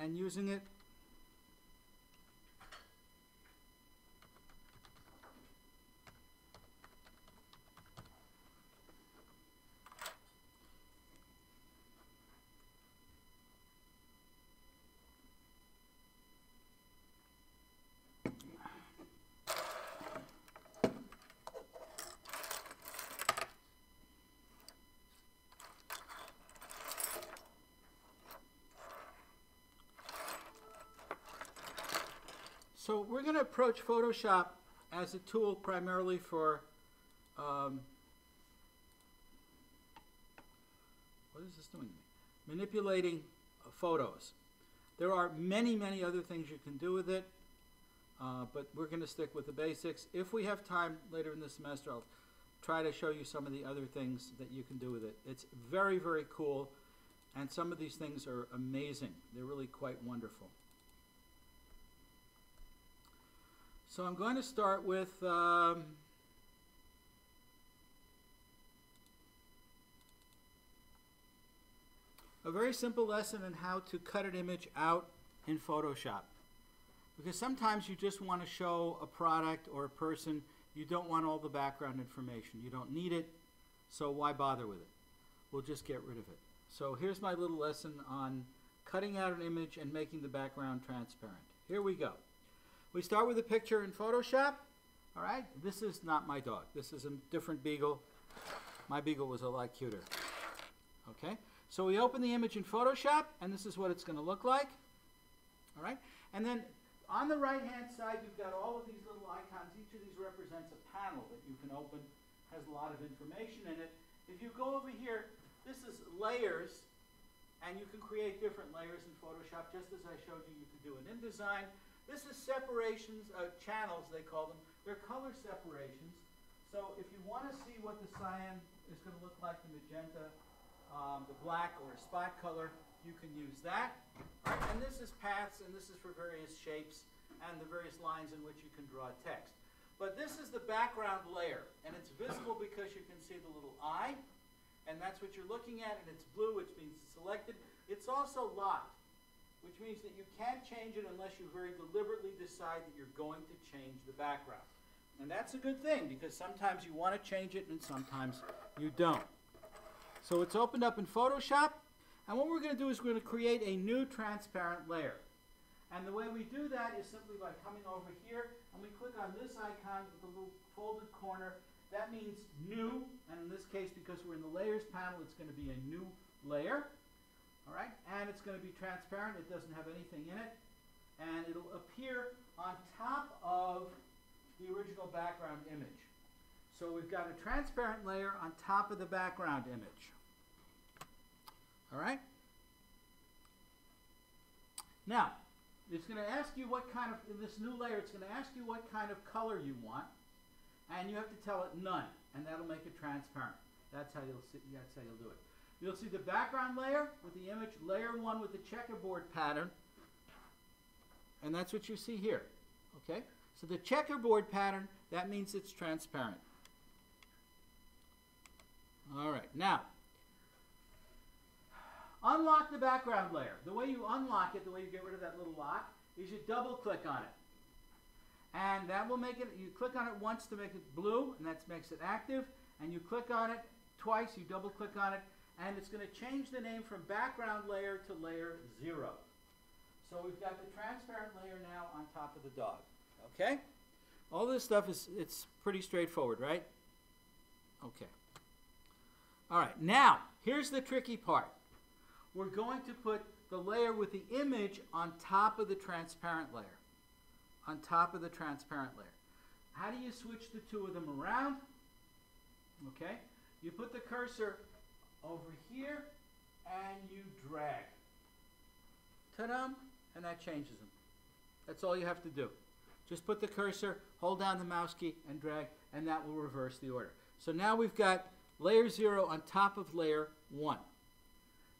and using it. So we're going to approach Photoshop as a tool primarily for what is this doing? Manipulating photos. There are many, many other things you can do with it, but we're going to stick with the basics. If we have time later in the semester, I'll try to show you some of the other things that you can do with it. It's very, very cool, and some of these things are amazing. They're really quite wonderful. So I'm going to start with a very simple lesson on how to cut an image out in Photoshop. Because sometimes you just want to show a product or a person. You don't want all the background information. You don't need it, so why bother with it? We'll just get rid of it. So here's my little lesson on cutting out an image and making the background transparent. Here we go. We start with a picture in Photoshop. All right, this is not my dog. This is a different beagle. My beagle was a lot cuter. Okay, so we open the image in Photoshop, and this is what it's going to look like. All right, and then on the right-hand side, you've got all of these little icons. Each of these represents a panel that you can open. Has a lot of information in it. If you go over here, this is layers, and you can create different layers in Photoshop, just as I showed you. You can do an InDesign. This is separations, channels they call them. They're color separations. So if you want to see what the cyan is going to look like, the magenta, the black, or a spot color, you can use that. Right? And this is paths, and this is for various shapes and the various lines in which you can draw text. But this is the background layer, and it's visible because you can see the little eye, and that's what you're looking at, and it's blue, which means selected. It's also locked, which means that you can't change it unless you very deliberately decide that you're going to change the background. And that's a good thing, because sometimes you want to change it and sometimes you don't. So it's opened up in Photoshop, and what we're going to do is we're going to create a new transparent layer. And the way we do that is simply by coming over here, and we click on this icon with the little folded corner. That means new, and in this case, because we're in the layers panel, it's going to be a new layer. All right, and it's going to be transparent. It doesn't have anything in it, and it'll appear on top of the original background image. So we've got a transparent layer on top of the background image. All right. Now, it's going to ask you what kind of, in this new layer, it's going to ask you what kind of color you want, and you have to tell it none, and that'll make it transparent. That's how you'll see. That's how you'll do it. You'll see the background layer with the image, layer 1 with the checkerboard pattern, and that's what you see here. Okay? So the checkerboard pattern, that means it's transparent. All right. Now, unlock the background layer. The way you unlock it, the way you get rid of that little lock, is you double click on it. And that will make it, you click on it once to make it blue, and that makes it active, and you click on it twice, you double click on it, and it's going to change the name from background layer to layer 0. So we've got the transparent layer now on top of the dog. Okay? All this stuff it's pretty straightforward, right? Okay. All right, now, here's the tricky part. We're going to put the layer with the image on top of the transparent layer. On top of the transparent layer. How do you switch the two of them around? Okay? You put the cursor over here, and you drag. Ta-da! And that changes them. That's all you have to do. Just put the cursor, hold down the mouse key, and drag, and that will reverse the order. So now we've got layer 0 on top of layer 1.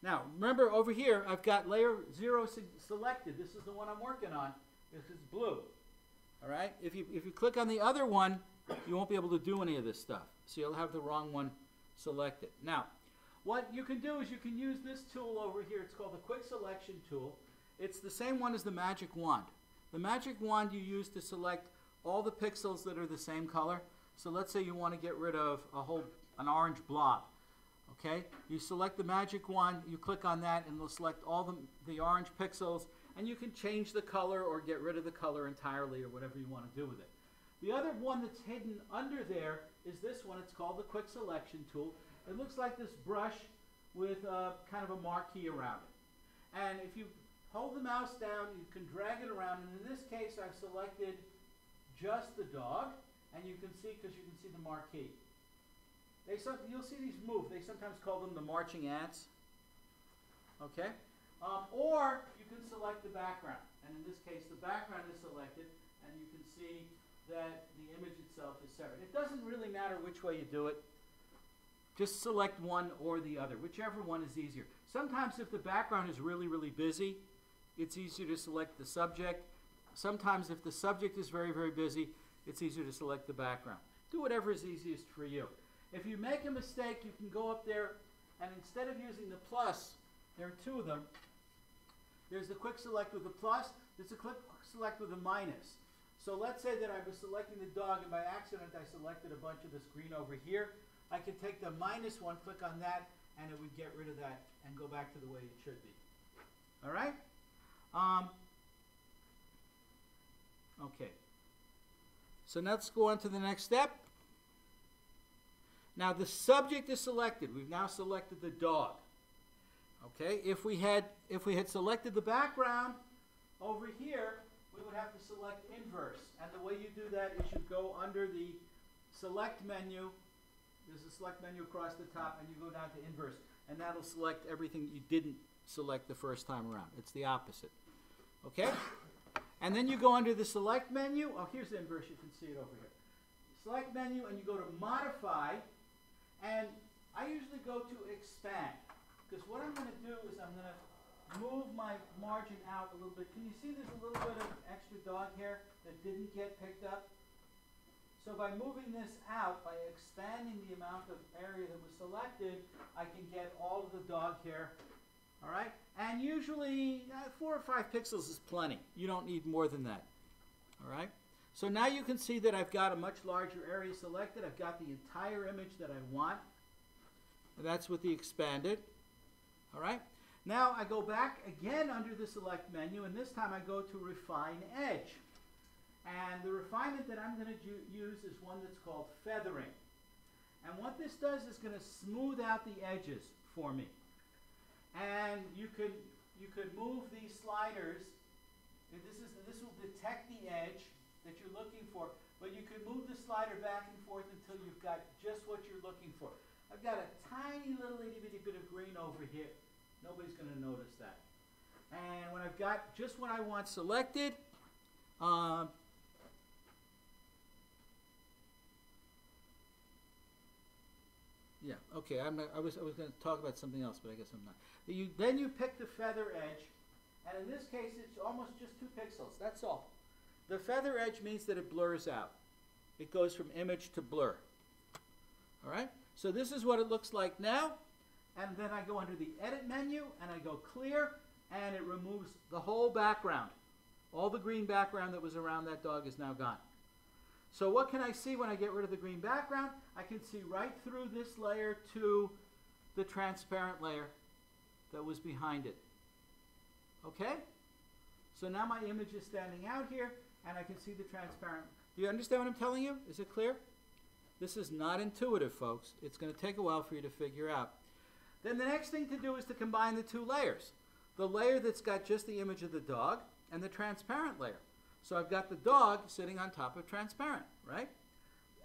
Now, remember over here, I've got layer 0 selected. This is the one I'm working on. This is blue. All right? If you click on the other one, you won't be able to do any of this stuff. So you'll have the wrong one selected. Now, what you can do is you can use this tool over here. It's called the Quick Selection tool. It's the same one as the magic wand. The magic wand you use to select all the pixels that are the same color. So let's say you want to get rid of an orange blob. Okay, you select the magic wand, you click on that, and it'll select all the orange pixels, and you can change the color or get rid of the color entirely or whatever you want to do with it. The other one that's hidden under there is this one. It's called the Quick Selection tool. It looks like this brush with kind of a marquee around it. And if you hold the mouse down, you can drag it around, and in this case I've selected just the dog, and you can see, because you can see the marquee. You'll see these move. They sometimes call them the marching ants. Okay? Or you can select the background. And in this case, the background is selected, and you can see that the image itself is separate. It doesn't really matter which way you do it. Just select one or the other, whichever one is easier. Sometimes if the background is really, really busy, it's easier to select the subject. Sometimes if the subject is very, very busy, it's easier to select the background. Do whatever is easiest for you. If you make a mistake, you can go up there, and instead of using the plus, there are two of them. There's the quick select with a plus. There's a quick select with a minus. So let's say that I was selecting the dog, and by accident I selected a bunch of this green over here. I could take the minus one, click on that, and it would get rid of that and go back to the way it should be. All right? Okay. So now let's go on to the next step. Now the subject is selected. We've now selected the dog. Okay, if we had selected the background over here, we would have to select inverse. And the way you do that is you go under the select menu. There's a select menu across the top, and you go down to inverse, and that'll select everything you didn't select the first time around. It's the opposite. Okay? And then you go under the select menu. Oh, here's the inverse. You can see it over here. Select menu, and you go to modify. And I usually go to expand, because what I'm going to do is I'm going to move my margin out a little bit. Can you see there's a little bit of extra dog hair that didn't get picked up? So by moving this out, by expanding the amount of area that was selected, I can get all of the dog hair. All right? And usually 4 or 5 pixels is plenty. You don't need more than that. All right? So now you can see that I've got a much larger area selected. I've got the entire image that I want. That's with the expanded. All right? Now I go back again under the select menu, and this time I go to refine edge. And the refinement that I'm going to use is one that's called feathering. And what this does is going to smooth out the edges for me. And you could move these sliders. This will detect the edge that you're looking for, but you can move the slider back and forth until you've got just what you're looking for. I've got a tiny little itty bitty bit of green over here. Nobody's going to notice that. And when I've got just what I want selected, yeah, okay, I was going to talk about something else, but I guess I'm not. Then you pick the feather edge, and in this case it's almost just 2 pixels, that's all. The feather edge means that it blurs out. It goes from image to blur. All right? So this is what it looks like now. And then I go under the edit menu, and I go clear, and it removes the whole background. All the green background that was around that dog is now gone. So what can I see when I get rid of the green background? I can see right through this layer to the transparent layer that was behind it. Okay? So now my image is standing out here, and I can see the transparent. Do you understand what I'm telling you? Is it clear? This is not intuitive, folks. It's going to take a while for you to figure out. Then the next thing to do is to combine the 2 layers. The layer that's got just the image of the dog and the transparent layer. So I've got the dog sitting on top of transparent, right?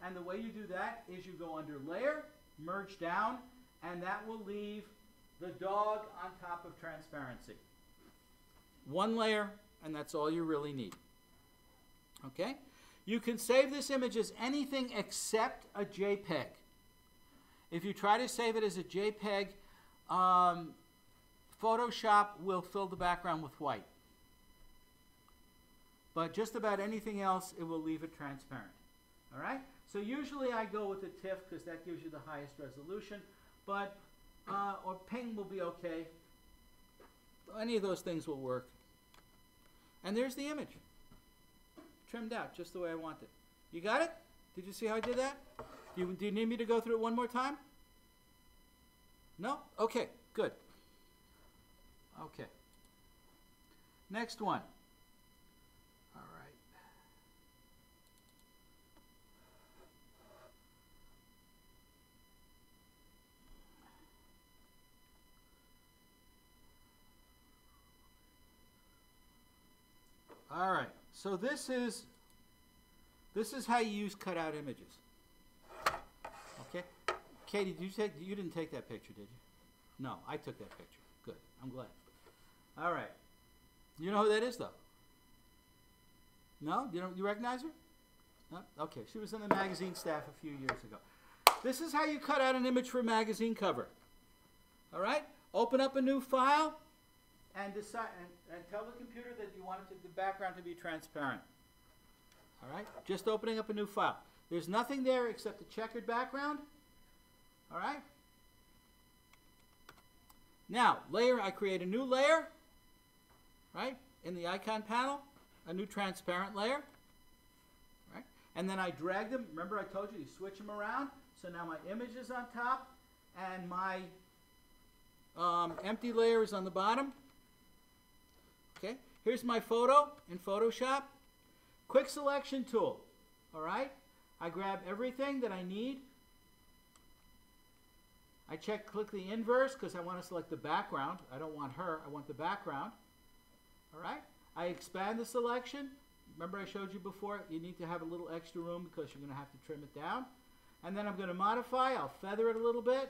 And the way you do that is you go under layer, merge down, and that will leave the dog on top of transparency. 1 layer, and that's all you really need. Okay? You can save this image as anything except a JPEG. If you try to save it as a JPEG, Photoshop will fill the background with white. But just about anything else, it will leave it transparent. All right? So usually I go with the TIFF because that gives you the highest resolution, but or ping will be okay. Any of those things will work. And there's the image. Trimmed out just the way I want it. You got it? Did you see how I did that? Do you need me to go through it one more time? No? Okay, good. Okay. Next one. All right. All right. So this is how you use cutout images. Okay. Katie, you didn't take that picture, did you? No, I took that picture. Good. I'm glad. All right. You know who that is, though? No? You recognize her? No? Okay. She was on the magazine staff a few years ago. This is how you cut out an image for a magazine cover. All right? Open up a new file and decide and tell the computer that you want the background to be transparent. All right? Just opening up a new file. There's nothing there except a checkered background. All right? Now, layer, I create a new layer, right, in the icon panel, a new transparent layer, right? And then I drag them. Remember I told you switch them around. So now my image is on top and my empty layer is on the bottom. Okay, here's my photo in Photoshop. Quick selection tool, all right? I grab everything that I need. I click the inverse because I want to select the background. I don't want her, I want the background. All right? I expand the selection. Remember I showed you before, you need to have a little extra room because you're going to have to trim it down. And then I'm going to modify, I'll feather it a little bit.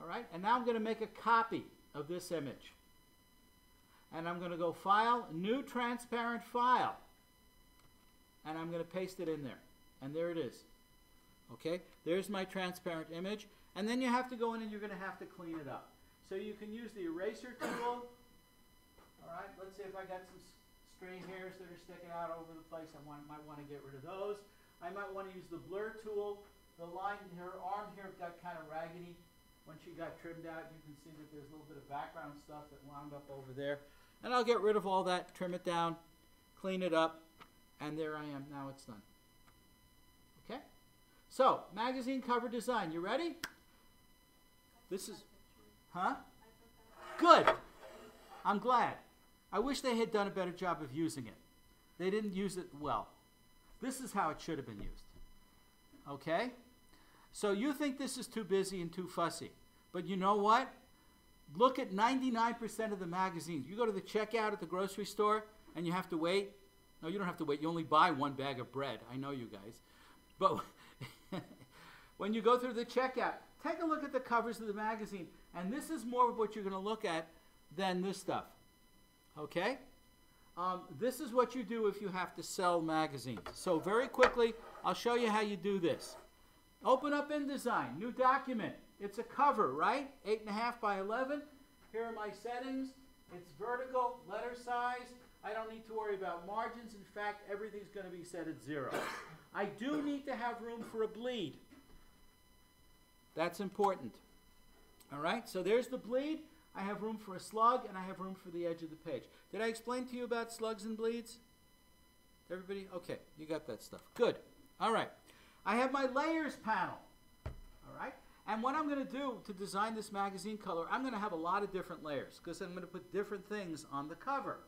All right? And now I'm going to make a copy of this image. And I'm going to go File, New Transparent File. And I'm going to paste it in there. And there it is. Okay? There's my transparent image. And then you have to go in and you're going to have to clean it up. So you can use the eraser tool. All right, let's say if I got some stray hairs that are sticking out over the place, I might want to get rid of those. I might want to use the blur tool. The line, her arm here got kind of raggedy. When she got trimmed out, you can see that there's a little bit of background stuff that wound up over there. And I'll get rid of all that, trim it down, clean it up, and there I am. Now it's done. Okay? So, magazine cover design. You ready? This is, huh? Good. I'm glad. I wish they had done a better job of using it. They didn't use it well. This is how it should have been used. Okay? So you think this is too busy and too fussy. But you know what? Look at 99% of the magazines. You go to the checkout at the grocery store and you have to wait. No, you don't have to wait. You only buy one bag of bread. I know you guys. But when you go through the checkout, take a look at the covers of the magazine. And this is more of what you're going to look at than this stuff. Okay? This is what you do if you have to sell magazines. So very quickly, I'll show you how you do this. Open up InDesign, new document. It's a cover, right? 8.5 by 11. Here are my settings. It's vertical, letter size. I don't need to worry about margins. In fact, everything's going to be set at 0. I do need to have room for a bleed. That's important. All right, so there's the bleed. I have room for a slug, and I have room for the edge of the page. Did I explain to you about slugs and bleeds? Everybody? Okay, you got that stuff. Good. All right. I have my layers panel. All right. And what I'm going to do to design this magazine color, I'm going to have a lot of different layers because I'm going to put different things on the cover.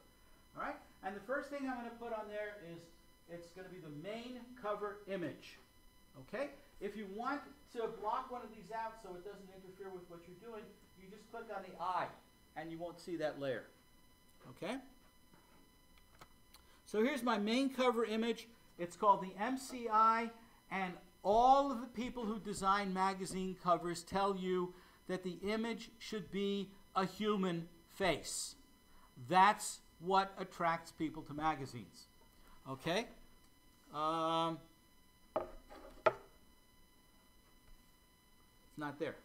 All right. And the first thing I'm going to put on there is it's going to be the main cover image. Okay. If you want to block one of these out so it doesn't interfere with what you're doing, you just click on the eye and you won't see that layer. Okay? So here's my main cover image. It's called the MCI, and all of the people who design magazine covers tell you that the image should be a human face. That's what attracts people to magazines. Okay? It's not there.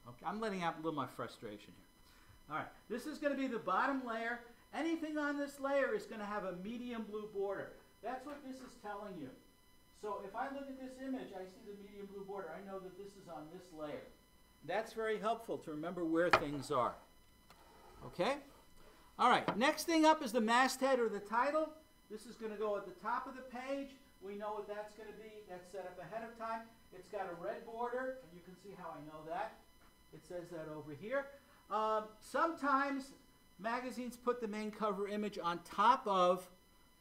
Okay, I'm letting out a little of my frustration here. All right, this is going to be the bottom layer. Anything on this layer is going to have a medium blue border. That's what this is telling you. So if I look at this image, I see the medium blue border. I know that this is on this layer. That's very helpful to remember where things are. Okay? All right, next thing up is the masthead or the title. This is going to go at the top of the page. We know what that's going to be. That's set up ahead of time. It's got a red border, and you can see how I know that. It says that over here. Sometimes magazines put the main cover image on top of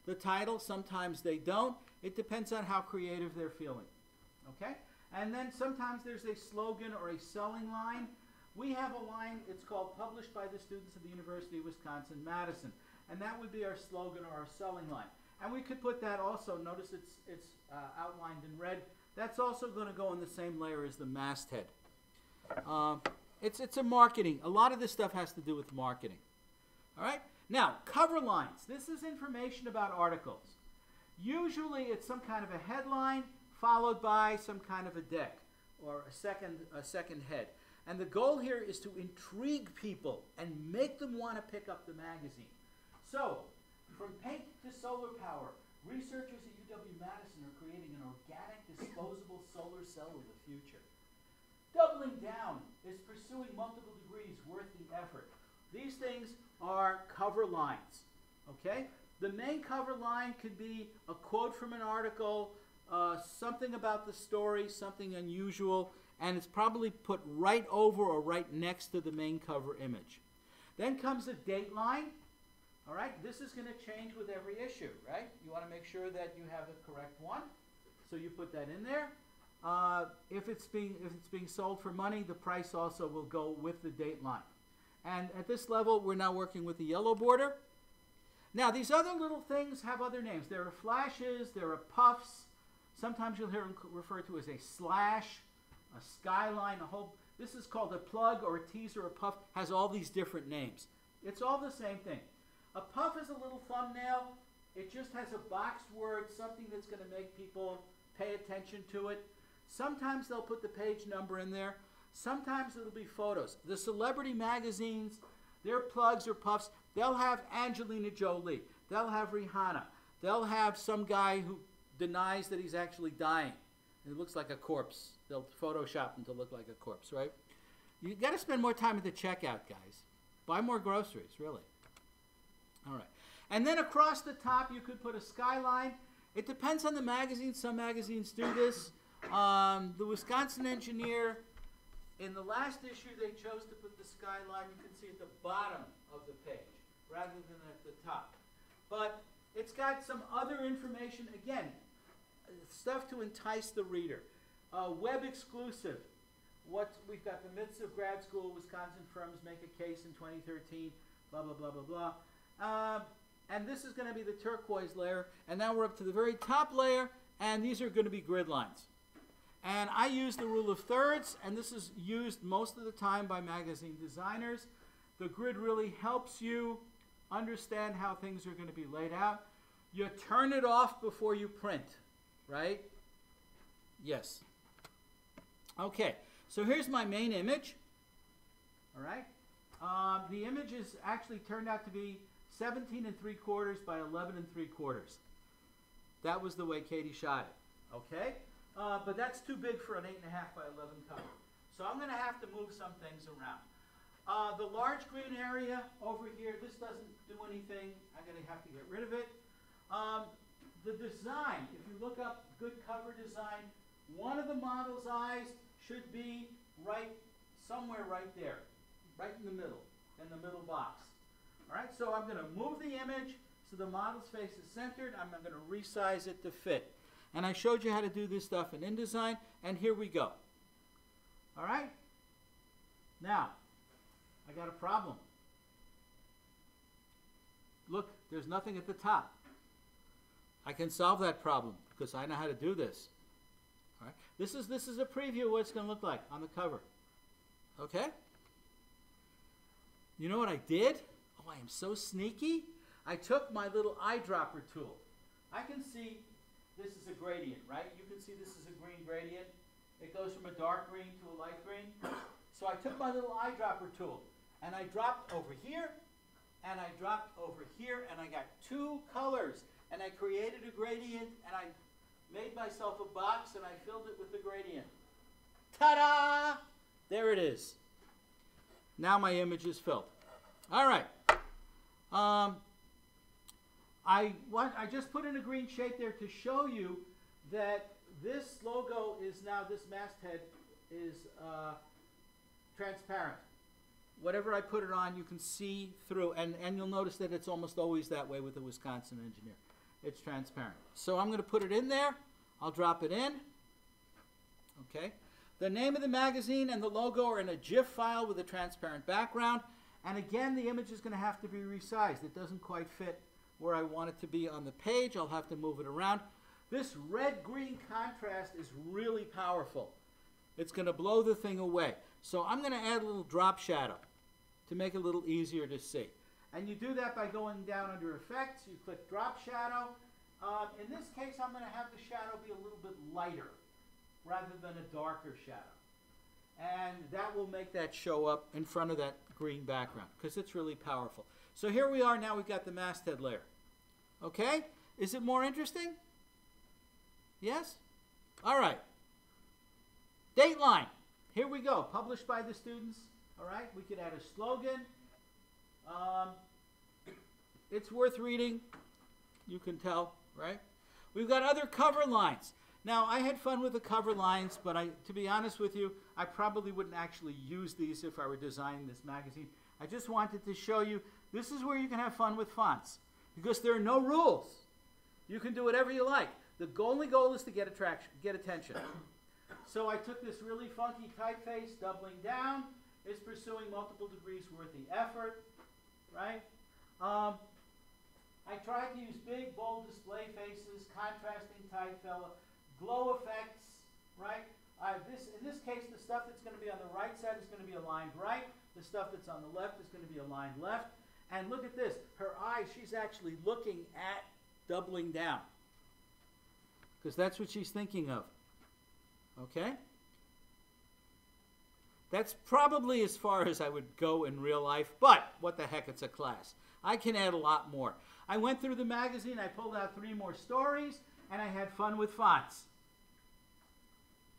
the title. Sometimes they don't. It depends on how creative they're feeling. Okay? And then sometimes there's a slogan or a selling line. We have a line, it's called Published by the Students of the University of Wisconsin-Madison. And that would be our slogan or our selling line. And we could put that also, notice it's outlined in red. That's also going to go in the same layer as the masthead. It's a marketing. A lot of this stuff has to do with marketing. All right? Now, cover lines. This is information about articles. Usually it's some kind of a headline followed by some kind of a deck or a second head. And the goal here is to intrigue people and make them want to pick up the magazine. So, from paint to solar power, researchers at UW-Madison are creating an organic, disposable solar cell of the future. Doubling down is pursuing multiple degrees worth the effort. These things are cover lines, okay? The main cover line could be a quote from an article, something about the story, something unusual, and it's probably put right over or right next to the main cover image. Then comes a date line. All right, this is going to change with every issue, right? You want to make sure that you have the correct one, so you put that in there. If it's being sold for money, the price also will go with the date line. And at this level, we're now working with the yellow border. Now, these other little things have other names. There are flashes, there are puffs. Sometimes you'll hear them referred to as a slash, a skyline, a whole. This is called a plug or a teaser. A puff has all these different names. It's all the same thing. A puff is a little thumbnail. It just has a boxed word, something that's going to make people pay attention to it. Sometimes they'll put the page number in there. Sometimes it'll be photos. The celebrity magazines, their plugs or puffs, they'll have Angelina Jolie. They'll have Rihanna. They'll have some guy who denies that he's actually dying. It looks like a corpse. They'll Photoshop him to look like a corpse, right? You got to spend more time at the checkout, guys. Buy more groceries, really. All right. And then across the top, you could put a skyline. It depends on the magazine. Some magazines do this. The Wisconsin Engineer, in the last issue, they chose to put the skyline, you can see at the bottom of the page, rather than at the top. But it's got some other information, again, stuff to entice the reader. Web exclusive. We've got the myths of grad school, Wisconsin firms make a case in 2013, blah, blah, blah, blah, blah. And this is going to be the turquoise layer. And now we're up to the very top layer, and these are going to be grid lines. And I use the rule of thirds, and this is used most of the time by magazine designers. The grid really helps you understand how things are going to be laid out. You turn it off before you print, right? Yes. Okay, so here's my main image. All right. The image is actually turned out to be 17 3/4 by 11 3/4. That was the way Katie shot it. Okay. But that's too big for an 8.5 by 11 cover. So I'm going to have to move some things around. The large green area over here, this doesn't do anything. I'm going to have to get rid of it. The design, if you look up good cover design, one of the model's eyes should be somewhere right there, right in the middle box. All right, so I'm going to move the image so the model's face is centered. I'm going to resize it to fit. And I showed you how to do this stuff in InDesign, and here we go. All right? Now, I got a problem. Look, there's nothing at the top. I can solve that problem because I know how to do this. All right? This is a preview of what it's going to look like on the cover. Okay? You know what I did? Oh, I am so sneaky. I took my little eyedropper tool. I can see this is a gradient, right? You can see this is a green gradient. It goes from a dark green to a light green. So I took my little eyedropper tool, and I dropped over here, and I dropped over here, and I got two colors. And I created a gradient, and I made myself a box, and I filled it with the gradient. Ta-da! There it is. Now my image is filled. All right. I just put in a green shade there to show you that this logo is now, this masthead is transparent. Whatever I put it on, you can see through, and you'll notice that it's almost always that way with the Wisconsin engineer. It's transparent. So I'm going to put it in there. I'll drop it in. Okay. The name of the magazine and the logo are in a GIF file with a transparent background. And again, the image is going to have to be resized. It doesn't quite fit where I want it to be on the page. I'll have to move it around. This red-green contrast is really powerful. It's going to blow the thing away. So I'm going to add a little drop shadow to make it a little easier to see. And you do that by going down under Effects. You click Drop Shadow. In this case, I'm going to have the shadow be a little bit lighter rather than a darker shadow. And that will make that show up in front of that green background because it's really powerful. So here we are now. We've got the masthead layer. Okay? Is it more interesting? Yes? All right. Dateline. Here we go. Published by the students. All right. We could add a slogan. It's worth reading. You can tell, right? We've got other cover lines. Now, I had fun with the cover lines, but to be honest with you, I probably wouldn't actually use these if I were designing this magazine. I just wanted to show you this is where you can have fun with fonts because there are no rules. You can do whatever you like. The only goal is to get attention. So I took this really funky typeface, doubling down. It's pursuing multiple degrees worth the effort, right? I tried to use big, bold display faces, contrasting type, glow effects, right? In this case, the stuff that's going to be on the right side is going to be aligned right. The stuff that's on the left is going to be aligned left. And look at this. Her eyes, she's actually looking at doubling down because that's what she's thinking of. Okay? That's probably as far as I would go in real life, but what the heck, it's a class. I can add a lot more. I went through the magazine, I pulled out 3 more stories, and I had fun with fonts.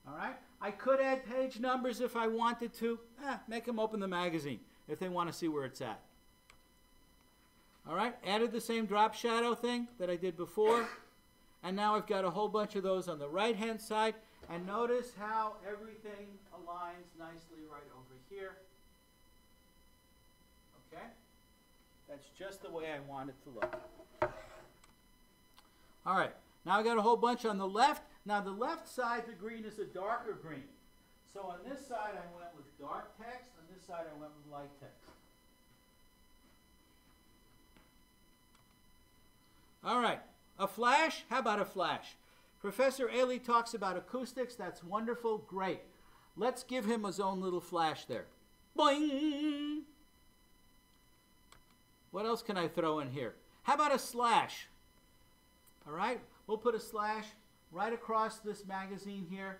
All right? I could add page numbers if I wanted to. Make them open the magazine if they want to see where it's at. All right? Added the same drop shadow thing that I did before, and now I've got a whole bunch of those on the right-hand side. And notice how everything aligns nicely right over here. Okay? That's just the way I want it to look. All right. Now I've got a whole bunch on the left. Now the left side, the green is a darker green. So on this side, I went with dark text. On this side, I went with light text. All right. A flash? How about a flash? Professor Ailey talks about acoustics. That's wonderful. Great. Let's give him his own little flash there. Boing! What else can I throw in here? How about a slash? All right. We'll put a slash right across this magazine here.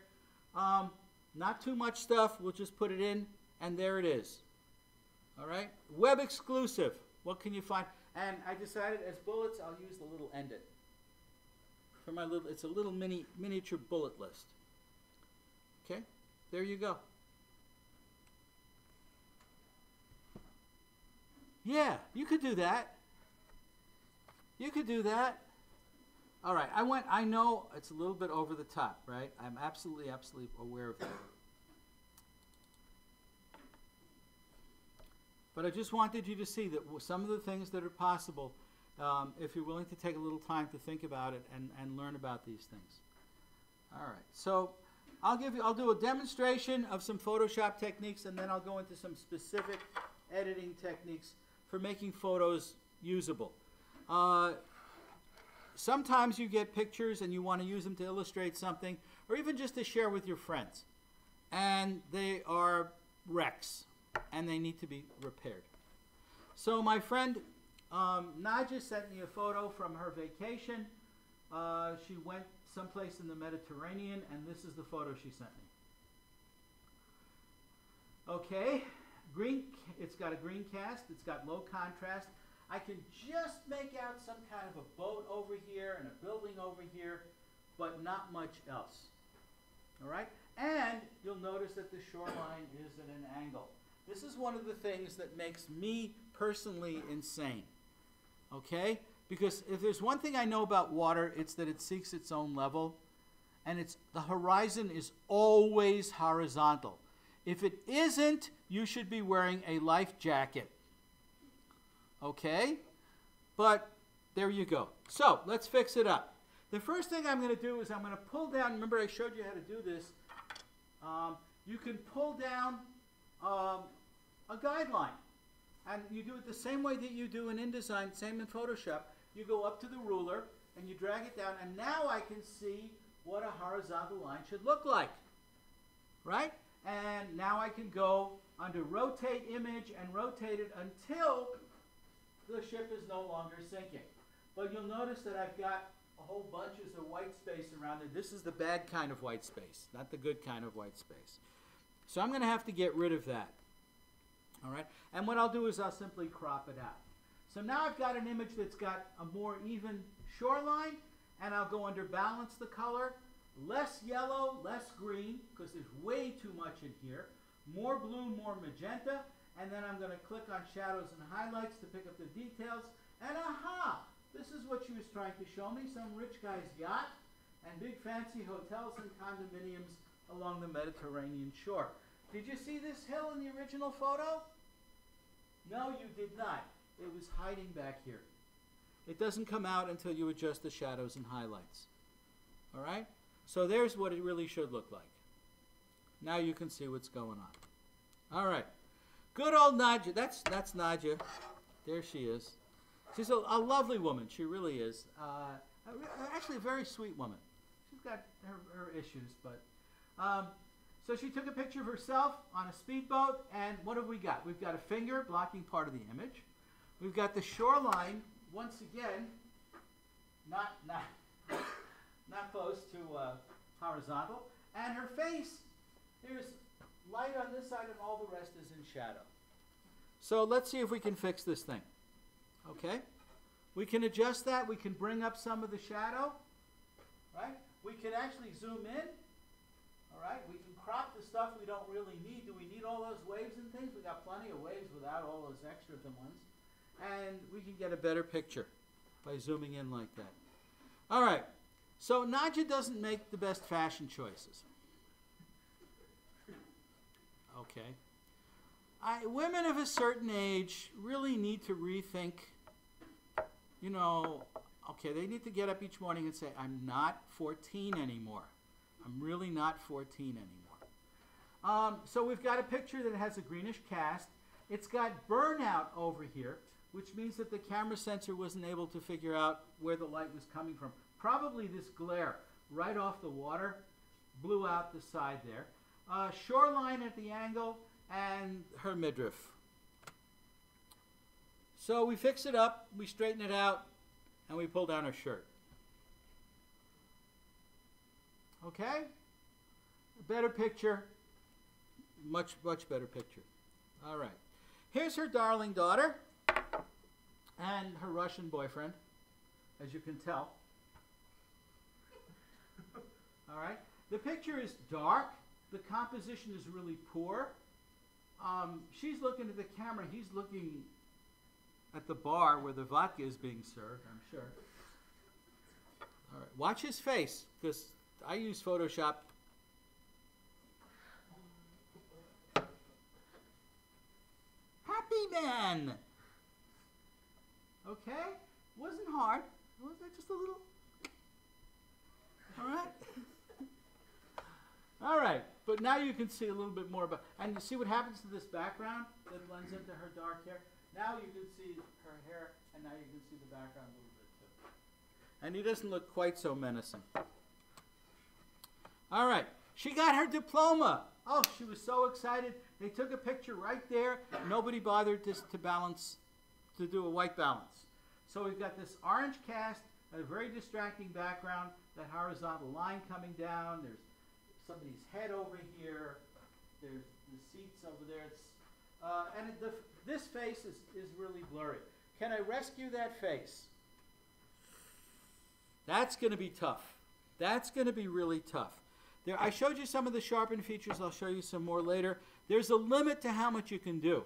Not too much stuff. We'll just put it in, and there it is. All right. Web exclusive. What can you find? And I decided as bullets, I'll use the little end it. For my little, it's a little miniature bullet list. Okay, there you go. Yeah, you could do that. You could do that. All right, I know it's a little bit over the top, right? I'm absolutely aware of that. But I just wanted you to see that some of the things that are possible if you're willing to take a little time to think about it and learn about these things. All right, so I'll do a demonstration of some Photoshop techniques, and then I'll go into some specific editing techniques for making photos usable. Sometimes you get pictures and you want to use them to illustrate something, or even just to share with your friends, and they are wrecks, and they need to be repaired. So my friend Naja sent me a photo from her vacation. She went someplace in the Mediterranean, and this is the photo she sent me. Okay, green. It's got a green cast. It's got low contrast. I can just make out some kind of a boat over here and a building over here, but not much else. All right? And you'll notice that the shoreline is at an angle. This is one of the things that makes me personally insane. Okay? Because if there's one thing I know about water, it's that it seeks its own level, and the horizon is always horizontal. If it isn't, you should be wearing a life jacket. Okay? But there you go. So let's fix it up. The first thing I'm going to do is I'm going to pull down. Remember I showed you how to do this. You can pull down a guideline. And you do it the same way that you do in InDesign, same in Photoshop. You go up to the ruler and you drag it down. And now I can see what a horizontal line should look like. Right? And now I can go under Rotate Image and rotate it until the ship is no longer sinking. But you'll notice that I've got a whole bunches of white space around it. This is the bad kind of white space, not the good kind of white space. So I'm going to have to get rid of that. All right? And what I'll do is I'll simply crop it out. So now I've got an image that's got a more even shoreline, and I'll go under Balance the color, less yellow, less green, because there's way too much in here, more blue, more magenta, and then I'm going to click on Shadows and Highlights to pick up the details, and aha! This is what she was trying to show me, some rich guy's yacht and big fancy hotels and condominiums along the Mediterranean shore. Did you see this hill in the original photo? No, you did not. It was hiding back here. It doesn't come out until you adjust the shadows and highlights. All right? So there's what it really should look like. Now you can see what's going on. All right. Good old Nadja. That's Nadja. There she is. She's a lovely woman. She really is. Actually, a very sweet woman. She's got her issues, but... so she took a picture of herself on a speedboat, and what have we got? We've got a finger blocking part of the image. We've got the shoreline, once again, not close to horizontal. And her face, there's light on this side and all the rest is in shadow. So let's see if we can fix this thing. Okay? We can adjust that. We can bring up some of the shadow. Right? We can actually zoom in. All right? We can crop the stuff we don't really need. Do we need all those waves and things? We got plenty of waves without all those extra ones. And we can get a better picture by zooming in like that. All right. So Nadja doesn't make the best fashion choices. Okay. Women of a certain age really need to rethink, you know, okay, they need to get up each morning and say, I'm not 14 anymore. I'm really not 14 anymore. So we've got a picture that has a greenish cast. It's got burnout over here, which means that the camera sensor wasn't able to figure out where the light was coming from. Probably this glare right off the water blew out the side there. Shoreline at the angle, and her midriff. So we fix it up, we straighten it out, and we pull down her shirt. Okay? A better picture. Much, much better picture. All right. Here's her darling daughter and her Russian boyfriend, as you can tell. All right. The picture is dark. The composition is really poor. She's looking at the camera. He's looking at the bar where the vodka is being served, I'm sure. All right. Watch his face, because I use Photoshop. Happy man. Okay? Wasn't hard. Was that just a little? All right. All right. But now you can see a little bit more about, and you see what happens to this background that blends into her dark hair. Now you can see her hair, and now you can see the background a little bit too. And he doesn't look quite so menacing. All right. She got her diploma. Oh, she was so excited. They took a picture right there. Nobody bothered to do a white balance. So we've got this orange cast, a very distracting background, that horizontal line coming down. There's somebody's head over here. There's the seats over there. This face is really blurry. Can I rescue that face? That's going to be tough. That's going to be really tough. I showed you some of the sharpened features. I'll show you some more later. There's a limit to how much you can do.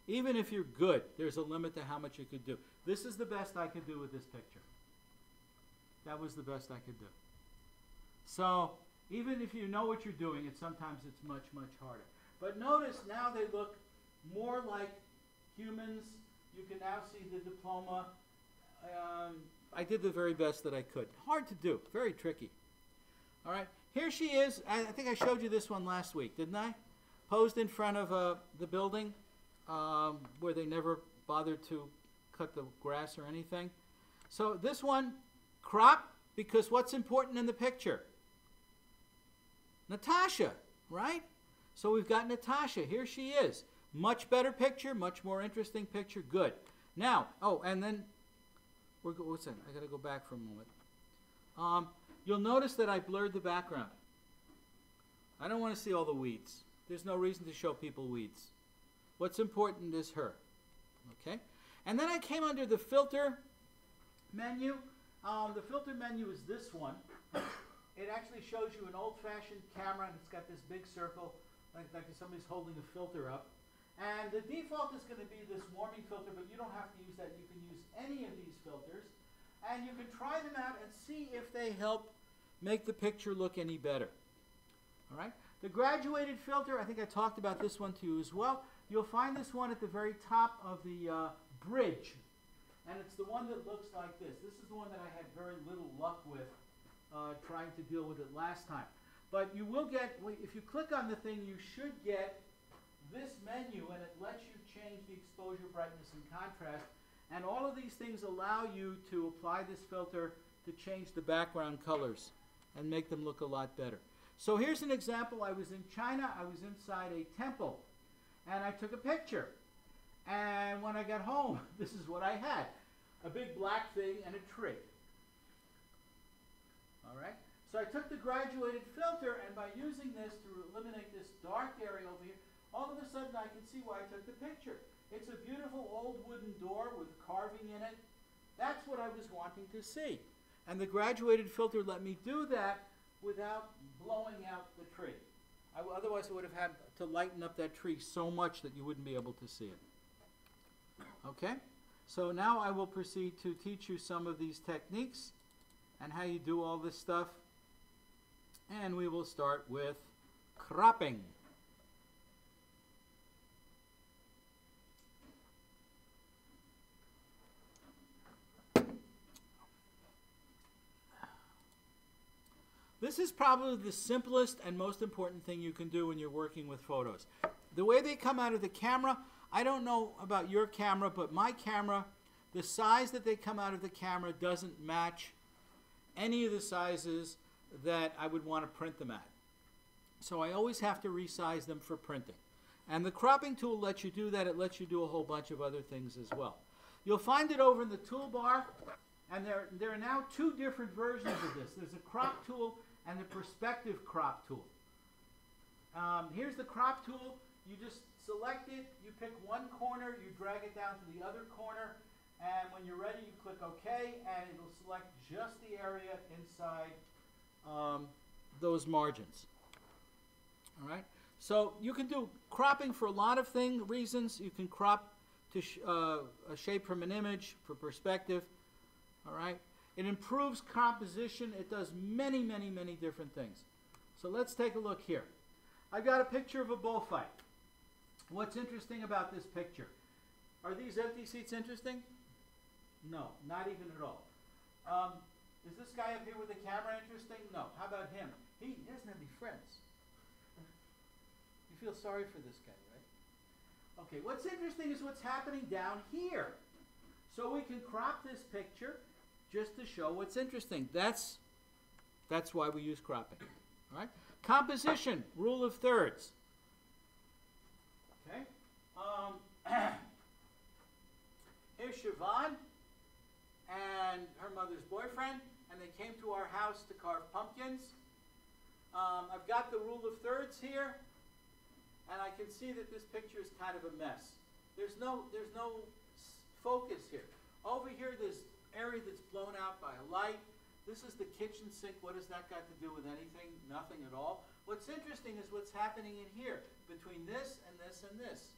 Even if you're good, there's a limit to how much you could do. This is the best I could do with this picture. That was the best I could do. So even if you know what you're doing, sometimes it's much, much harder. But notice now they look more like humans. You can now see the diploma. I did the very best that I could. Hard to do, very tricky. All right, here she is. I think I showed you this one last week, didn't I? Posed in front of the building where they never bothered to cut the grass or anything. So this one, crop, because what's important in the picture? Natasha, right? So we've got Natasha. Here she is. Much better picture, much more interesting picture. Good. Now, oh, and then, what's that? I got to go back for a moment. You'll notice that I blurred the background. I don't want to see all the weeds. There's no reason to show people weeds. What's important is her. Okay? And then I came under the filter menu. The filter menu is this one. It actually shows you an old-fashioned camera, and it's got this big circle, like somebody's holding a filter up. And the default is going to be this warming filter, but you don't have to use that. You can use any of these filters, and you can try them out and see if they help make the picture look any better. All right? The graduated filter, I think I talked about this one to you as well. You'll find this one at the very top of the bridge, and it's the one that looks like this. This is the one that I had very little luck with trying to deal with it last time. But you will get, if you click on the thing, you should get this menu, and it lets you change the exposure, brightness, and contrast. And all of these things allow you to apply this filter to change the background colors and make them look a lot better. So here's an example. I was in China. I was inside a temple, and I took a picture. And when I got home, this is what I had. A big black thing and a tree. All right? So I took the graduated filter, and by using this to eliminate this dark area over here, all of a sudden I can see why I took the picture. It's a beautiful old wooden door with carving in it. That's what I was wanting to see. And the graduated filter let me do that without blowing out the tree. Otherwise I would have had to lighten up that tree so much that you wouldn't be able to see it. Okay? So now I will proceed to teach you some of these techniques and how you do all this stuff. And we will start with cropping. This is probably the simplest and most important thing you can do when you're working with photos. The way they come out of the camera, I don't know about your camera, but my camera, the size that they come out of the camera doesn't match any of the sizes that I would want to print them at. So I always have to resize them for printing. And the cropping tool lets you do that. It lets you do a whole bunch of other things as well. You'll find it over in the toolbar, and there are now two different versions of this. There's a crop tool and the perspective crop tool. Here's the crop tool. You just select it, you pick one corner, you drag it down to the other corner, and when you're ready, you click OK, and it'll select just the area inside those margins. All right? So you can do cropping for a lot of reasons. You can crop to a shape from an image for perspective. All right? It improves composition. It does many, many, many different things. So let's take a look here. I've got a picture of a bullfight. What's interesting about this picture? Are these empty seats interesting? No, not even at all. Is this guy up here with the camera interesting? No. How about him? He doesn't have any friends. You feel sorry for this guy, right? Okay, what's interesting is what's happening down here. So we can crop this picture just to show what's interesting. That's why we use cropping. All right? Composition, rule of thirds. Okay? Here's Siobhan and her mother's boyfriend, and they came to our house to carve pumpkins. I've got the rule of thirds here, and I can see that this picture is kind of a mess. There's no focus here. Over here, there's area that's blown out by a light. This is the kitchen sink. What has that got to do with anything? Nothing at all. What's interesting is what's happening in here between this and this and this.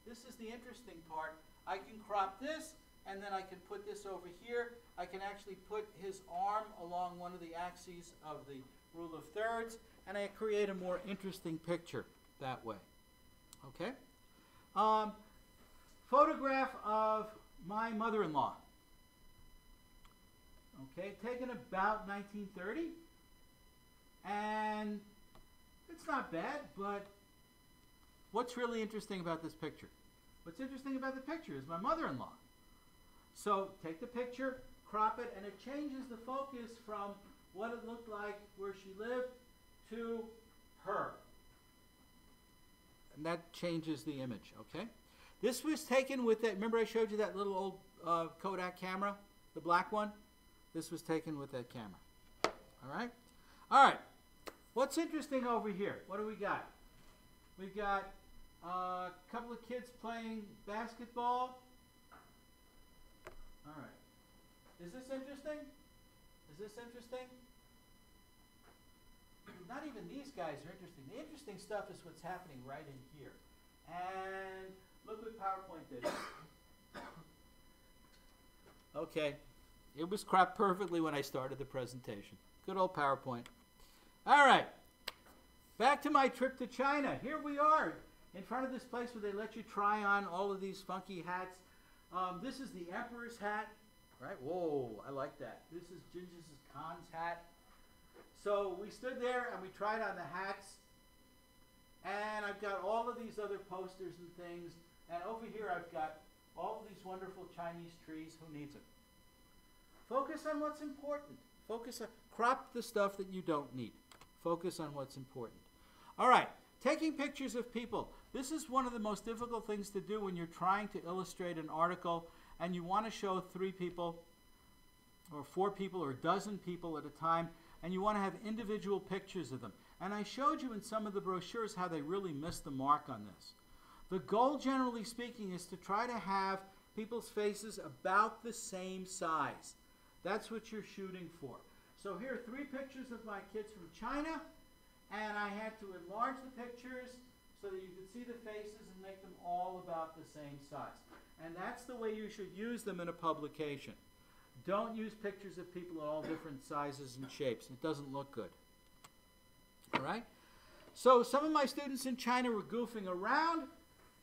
this is the interesting part. I can crop this, and then I can put this over here. I can actually put his arm along one of the axes of the rule of thirds, and I create a more interesting picture that way. Okay? Photograph of my mother-in-law. Okay, taken about 1930. And it's not bad, but what's really interesting about this picture? What's interesting about the picture is my mother-in-law. So take the picture, crop it, and it changes the focus from what it looked like where she lived to her. And that changes the image, okay? This was taken with that, remember I showed you that little old Kodak camera, the black one? This was taken with that camera. All right? All right. What's interesting over here? What do we got? We've got a couple of kids playing basketball. All right. Is this interesting? Is this interesting? Not even these guys are interesting. The interesting stuff is what's happening right in here. And look what PowerPoint did. Okay. It was cropped perfectly when I started the presentation. Good old PowerPoint. All right. Back to my trip to China. Here we are in front of this place where they let you try on all of these funky hats. This is the Emperor's hat. Right? Whoa, I like that. This is Genghis Khan's hat. So we stood there and we tried on the hats. And I've got all of these other posters and things. And over here I've got all of these wonderful Chinese trees. Who needs it? Focus on what's important. Focus on, crop the stuff that you don't need. Focus on what's important. All right, taking pictures of people. This is one of the most difficult things to do when you're trying to illustrate an article and you want to show 3 people or 4 people or a dozen people at a time, and you want to have individual pictures of them. And I showed you in some of the brochures how they really missed the mark on this. The goal, generally speaking, is to try to have people's faces about the same size. That's what you're shooting for. So here are 3 pictures of my kids from China, and I had to enlarge the pictures so that you could see the faces and make them all about the same size. And that's the way you should use them in a publication. Don't use pictures of people of all different sizes and shapes. It doesn't look good. All right? So some of my students in China were goofing around,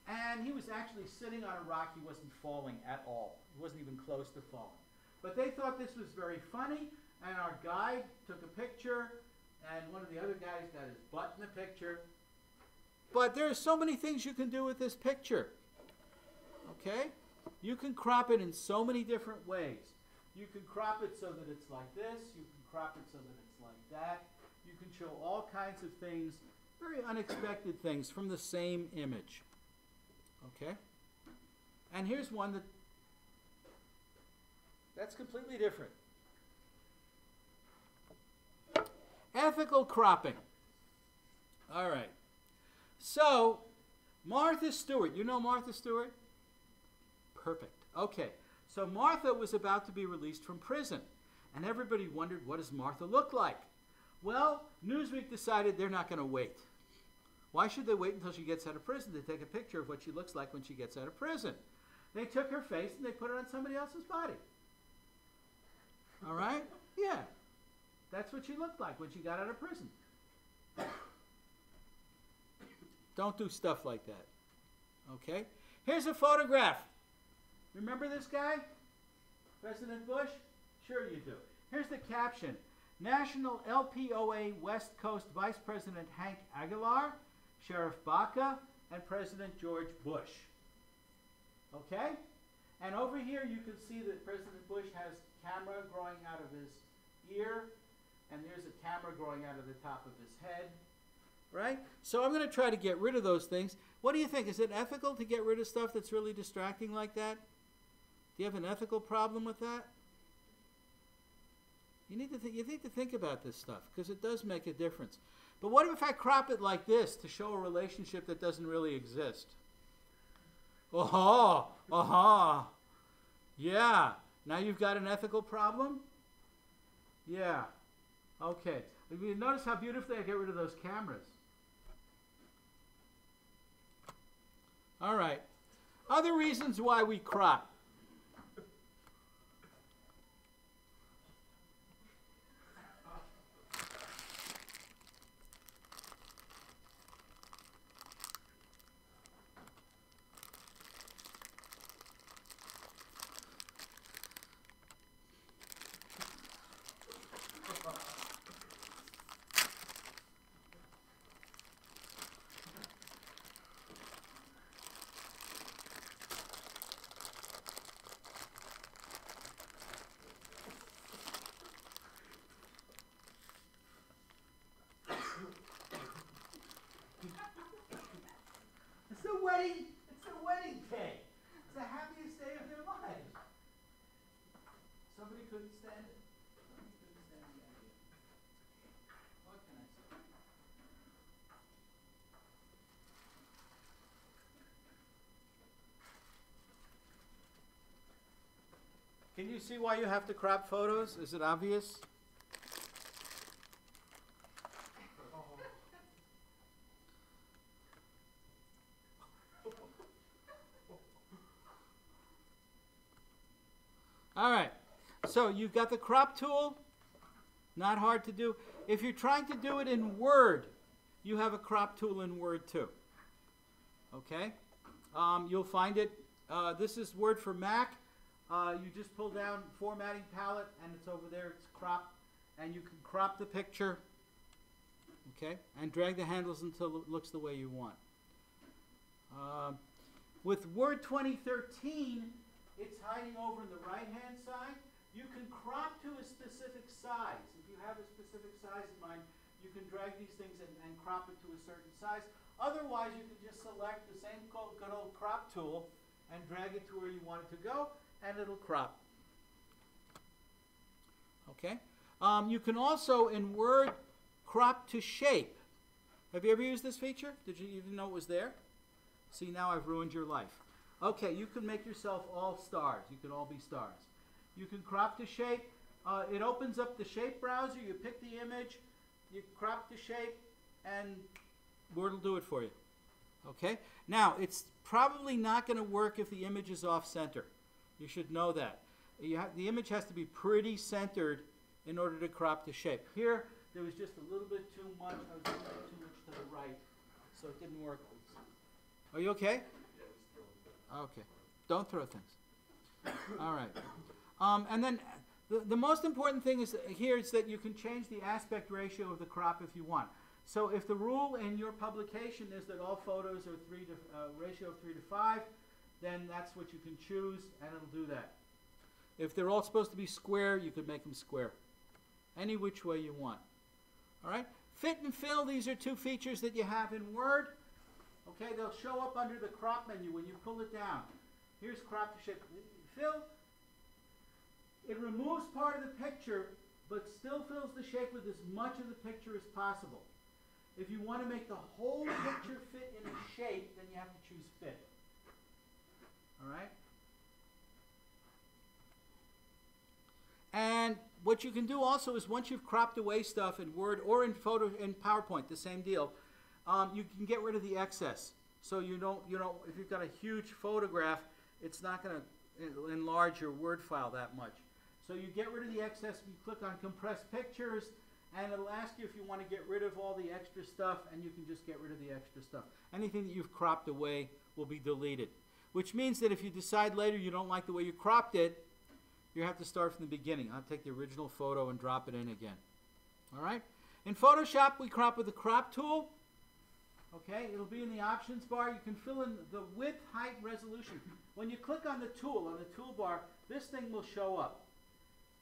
and he was actually sitting on a rock. He wasn't falling at all. He wasn't even close to falling. But they thought this was very funny, and our guide took a picture, and one of the other guys got his butt in the picture. But there are so many things you can do with this picture. Okay? You can crop it in so many different ways. You can crop it so that it's like this. You can crop it so that it's like that. You can show all kinds of things, very unexpected things from the same image. Okay? And here's one that's completely different. Ethical cropping. All right. So, Martha Stewart. You know Martha Stewart? Perfect. Okay. So Martha was about to be released from prison. And everybody wondered, what does Martha look like? Well, Newsweek decided they're not going to wait. Why should they wait until she gets out of prison to take a picture of what she looks like when she gets out of prison? They took her face and they put it on somebody else's body. All right? Yeah. That's what she looked like when she got out of prison. Don't do stuff like that. Okay? Here's a photograph. Remember this guy? President Bush? Sure you do. Here's the caption. National LPOA West Coast Vice President Hank Aguilar, Sheriff Baca, and President George Bush. Okay? And over here you can see that President Bush has camera growing out of his ear, and there's a camera growing out of the top of his head. Right? So I'm going to try to get rid of those things. What do you think? Is it ethical to get rid of stuff that's really distracting like that? Do you have an ethical problem with that? You need to think about this stuff because it does make a difference. But what if I crop it like this to show a relationship that doesn't really exist? Oh, yeah. Now you've got an ethical problem? Yeah. Okay. You notice how beautifully I get rid of those cameras. All right. Other reasons why we crop. It's a wedding day. It's the happiest day of their lives. Somebody couldn't stand it. Somebody couldn't stand the idea. What can I say? Can you see why you have to crop photos? Is it obvious? All right, so you've got the crop tool, not hard to do. If you're trying to do it in Word, you have a crop tool in Word too. Okay, you'll find it. This is Word for Mac. You just pull down formatting palette and it's over there, it's crop, and you can crop the picture, okay, and drag the handles until it looks the way you want. With Word 2013, it's hiding over on the right-hand side. You can crop to a specific size. If you have a specific size in mind, you can drag these things and crop it to a certain size. Otherwise, you can just select the same good old crop tool and drag it to where you want it to go, and it'll crop. Okay? You can also, in Word, crop to shape. Have you ever used this feature? Did you even know it was there? See, now I've ruined your life. Okay, you can make yourself all stars. You can all be stars. You can crop to shape. It opens up the shape browser. You pick the image, you crop to shape, and Word will do it for you. Okay? Now, it's probably not going to work if the image is off-center. You should know that. The image has to be pretty centered in order to crop to shape. Here, there was just a little bit too much. I was doing too much to the right, so it didn't work. Are you okay? Okay. Don't throw things. All right. And then the most important thing is here is that you can change the aspect ratio of the crop if you want. So if the rule in your publication is that all photos are ratio of 3 to 5, then that's what you can choose, and it'll do that. If they're all supposed to be square, you could make them square. Any which way you want. All right? Fit and fill, these are two features that you have in Word. Okay, they'll show up under the crop menu when you pull it down. Here's crop to shape. Fill, it removes part of the picture, but still fills the shape with as much of the picture as possible. If you want to make the whole picture fit in a shape, then you have to choose fit. All right? And what you can do also is once you've cropped away stuff in Word or in PowerPoint, the same deal, you can get rid of the excess. So you don't, if you've got a huge photograph, it's not going to enlarge your Word file that much. So you get rid of the excess, you click on Compress Pictures, and it'll ask you if you want to get rid of all the extra stuff, and you can just get rid of the extra stuff. Anything that you've cropped away will be deleted. Which means that if you decide later you don't like the way you cropped it, you have to start from the beginning. I'll take the original photo and drop it in again. All right? In Photoshop, we crop with the crop tool. Okay, it'll be in the options bar. You can fill in the width, height, resolution. When you click on the tool, on the toolbar, this thing will show up.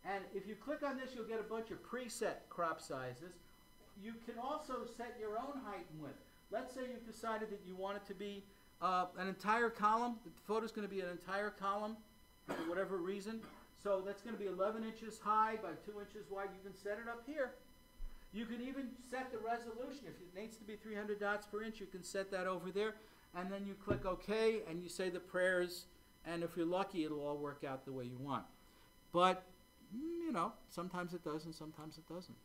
And if you click on this, you'll get a bunch of preset crop sizes. You can also set your own height and width. Let's say you've decided that you want it to be an entire column. The photo's going to be an entire column for whatever reason. So that's going to be 11 inches high by 2 inches wide. You can set it up here. You can even set the resolution. If it needs to be 300 dots per inch, you can set that over there. And then you click OK, and you say the prayers. And if you're lucky, it'll all work out the way you want. But, you know, sometimes it does and sometimes it doesn't.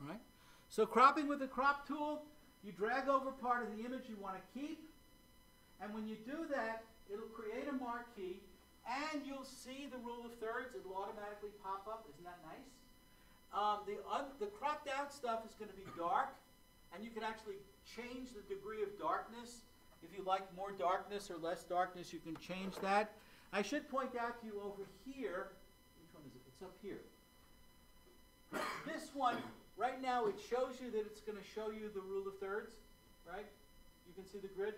All right? So cropping with the crop tool, you drag over part of the image you want to keep. And when you do that, it'll create a marquee, and you'll see the rule of thirds. It'll automatically pop up. Isn't that nice? The cropped out stuff is going to be dark, and you can actually change the degree of darkness. If you like more darkness or less darkness, you can change that. I should point out to you over here, which one is it? It's up here. This one, right now, it shows you that it's going to show you the rule of thirds, right? You can see the grid.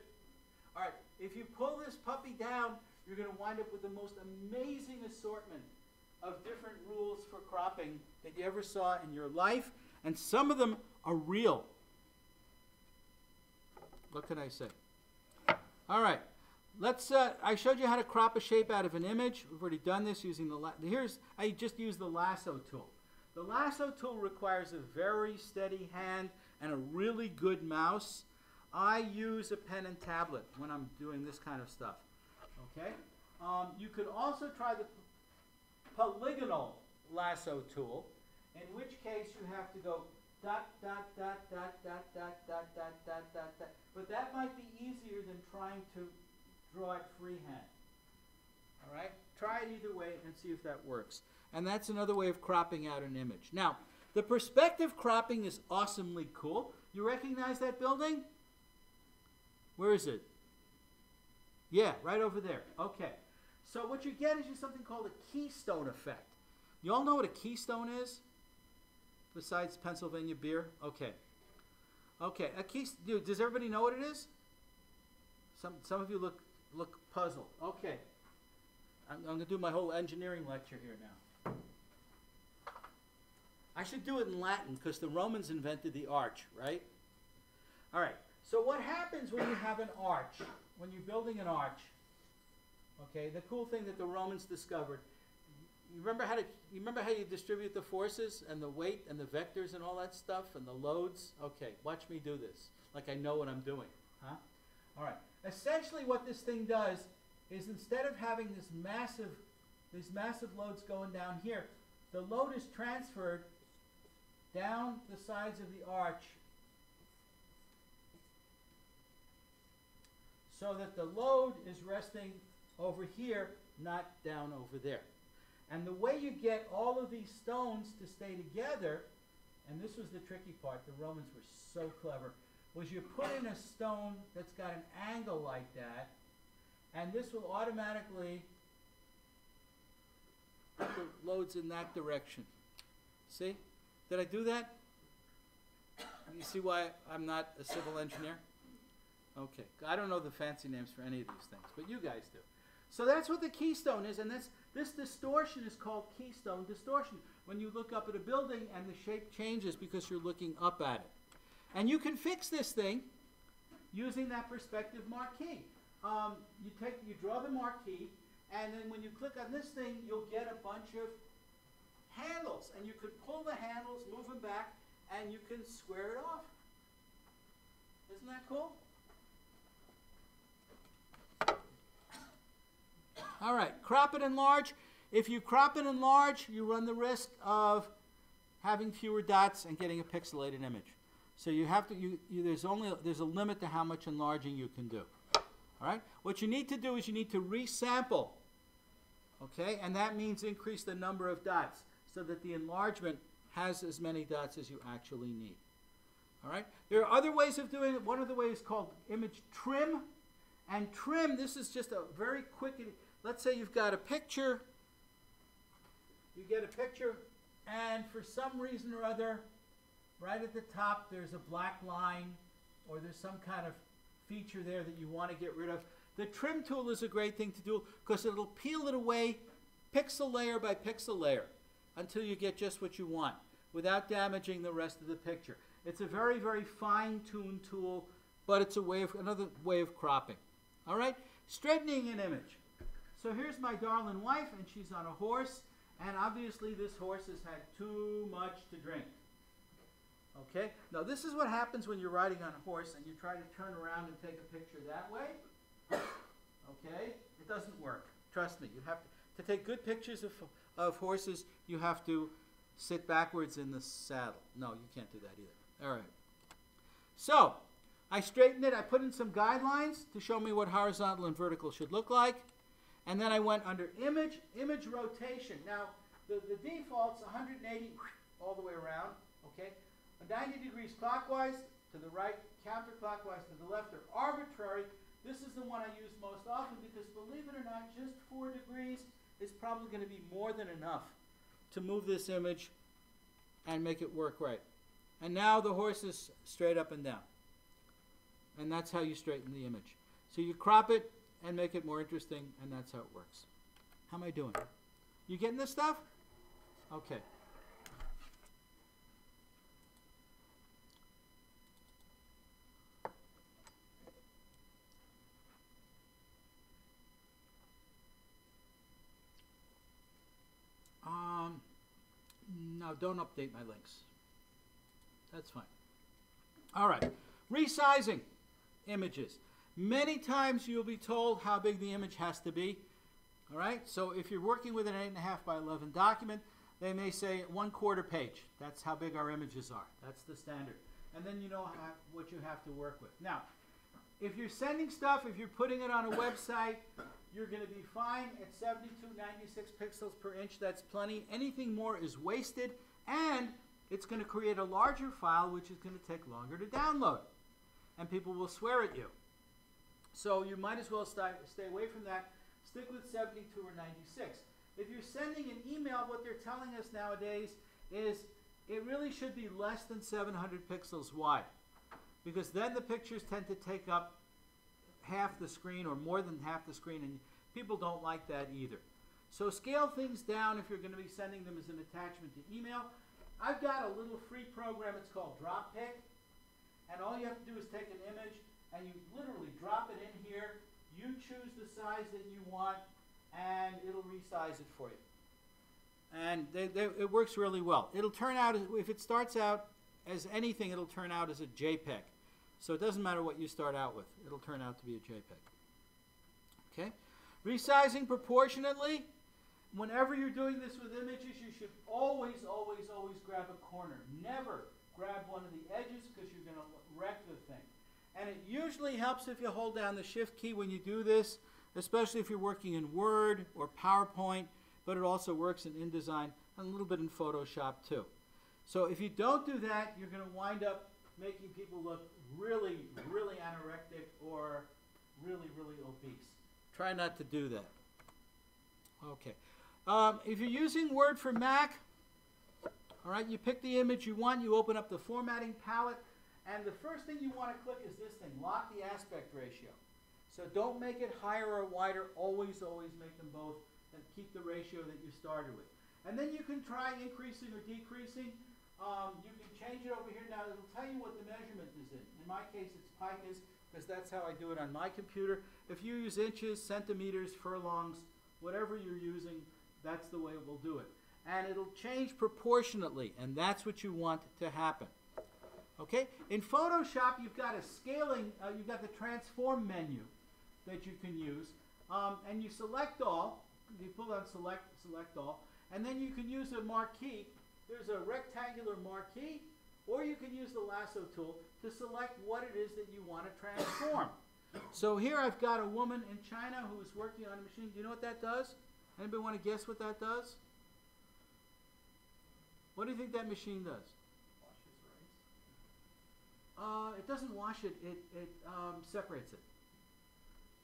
All right, if you pull this puppy down, you're going to wind up with the most amazing assortment of different rules for cropping that you ever saw in your life, and some of them are real. What can I say? All right, let's. I showed you how to crop a shape out of an image. We've already done this using the. I just used the lasso tool. The lasso tool requires a very steady hand and a really good mouse. I use a pen and tablet when I'm doing this kind of stuff. Okay. You could also try the polygonal lasso tool, in which case you have to go dot, dot, dot, dot, dot, dot, dot, dot, dot, dot, dot. But that might be easier than trying to draw it freehand. All right? Try it either way and see if that works. And that's another way of cropping out an image. Now, the perspective cropping is awesomely cool. You recognize that building? Where is it? Yeah, right over there. Okay. So what you get is something called a keystone effect. You all know what a keystone is? Besides Pennsylvania beer? Okay. Okay. Does everybody know what it is? Some of you look puzzled. Okay. I'm going to do my whole engineering lecture here now. I should do it in Latin because the Romans invented the arch, right? All right. So what happens when you have an arch? When you're building an arch, okay, the cool thing that the Romans discovered, you remember how you distribute the forces and the weight and the vectors and all that stuff and the loads? Okay, watch me do this, like I know what I'm doing. Huh? All right. Essentially what this thing does is instead of having these massive loads going down here, the load is transferred down the sides of the arch so that the load is resting over here, not down over there. And the way you get all of these stones to stay together, and this was the tricky part, the Romans were so clever, was you put in a stone that's got an angle like that, and this will automatically put the loads in that direction. See? Did I do that? You see why I'm not a civil engineer? Okay. I don't know the fancy names for any of these things, but you guys do. So that's what the keystone is, and this distortion is called keystone distortion. When you look up at a building and the shape changes because you're looking up at it. And you can fix this thing using that perspective marquee. You draw the marquee, and then when you click on this thing, you'll get a bunch of handles, and you could pull the handles, move them back, and you can square it off. Isn't that cool? All right, crop it and enlarge. If you crop and enlarge, you run the risk of having fewer dots and getting a pixelated image. So you have to. There's a limit to how much enlarging you can do. All right. What you need to do is you need to resample. Okay, and that means increase the number of dots so that the enlargement has as many dots as you actually need. All right. There are other ways of doing it. One of the ways is called image trim, and trim. This is just a very quick. Let's say you've got a picture. You get a picture, and for some reason or other, right at the top there's a black line, or there's some kind of feature there that you want to get rid of. The trim tool is a great thing to do because it'll peel it away pixel layer by pixel layer until you get just what you want without damaging the rest of the picture. It's a very, very fine-tuned tool, but it's another way of cropping. All right? Straightening an image. So here's my darling wife, and she's on a horse, and obviously this horse has had too much to drink. Okay? Now this is what happens when you're riding on a horse and you try to turn around and take a picture that way. Okay? It doesn't work. Trust me. You have to take good pictures of horses, you have to sit backwards in the saddle. No, you can't do that either. All right. So, I straightened it. I put in some guidelines to show me what horizontal and vertical should look like. And then I went under image rotation. Now, the default's 180 all the way around, okay? 90 degrees clockwise to the right, counterclockwise to the left are arbitrary. This is the one I use most often because, believe it or not, just 4 degrees is probably going to be more than enough to move this image and make it work right. And now the horse is straight up and down. And that's how you straighten the image. So you crop it and make it more interesting, and that's how it works. How am I doing? You getting this stuff? Okay. No, don't update my links. That's fine. All right. Resizing images. Many times you'll be told how big the image has to be. All right. So if you're working with an 8.5 by 11 document, they may say 1/4 page. That's how big our images are. That's the standard. And then you know what you have to work with. Now, if you're sending stuff, if you're putting it on a website, you're going to be fine at 7296 pixels per inch. That's plenty. Anything more is wasted, and it's going to create a larger file, which is going to take longer to download, and people will swear at you. So you might as well stay away from that. Stick with 72 or 96. If you're sending an email, what they're telling us nowadays is it really should be less than 700 pixels wide, because then the pictures tend to take up half the screen or more than half the screen, and people don't like that either. So scale things down if you're going to be sending them as an attachment to email. I've got a little free program. It's called Droppick, and all you have to do is take an image and you literally drop it in here. You choose the size that you want, and it'll resize it for you. And it works really well. It'll turn out, if it starts out as anything, it'll turn out as a JPEG. So it doesn't matter what you start out with. It'll turn out to be a JPEG. Okay? Resizing proportionately. Whenever you're doing this with images, you should always, always, always grab a corner. Never grab one of the edges, because you're going to wreck the thing. And it usually helps if you hold down the Shift key when you do this, especially if you're working in Word or PowerPoint, but it also works in InDesign and a little bit in Photoshop too. So if you don't do that, you're going to wind up making people look really, really anorectic or really, really obese. Try not to do that. Okay. If you're using Word for Mac, all right, you pick the image you want, you open up the formatting palette, and the first thing you want to click is this thing, lock the aspect ratio. So don't make it higher or wider, always, always make them both, and keep the ratio that you started with. And then you can try increasing or decreasing. You can change it over here. Now it'll tell you what the measurement is in. In my case it's picas, because that's how I do it on my computer. If you use inches, centimeters, furlongs, whatever you're using, that's the way it will do it. And it'll change proportionately, and that's what you want to happen. Okay? In Photoshop, you've got a scaling, you've got the transform menu that you can use, and you select all. You pull down select all, and then you can use a marquee. There's a rectangular marquee, or you can use the lasso tool to select what it is that you want to transform. So here I've got a woman in China who is working on a machine. Do you know what that does? Anybody want to guess what that does? What do you think that machine does? It doesn't wash it. It separates it.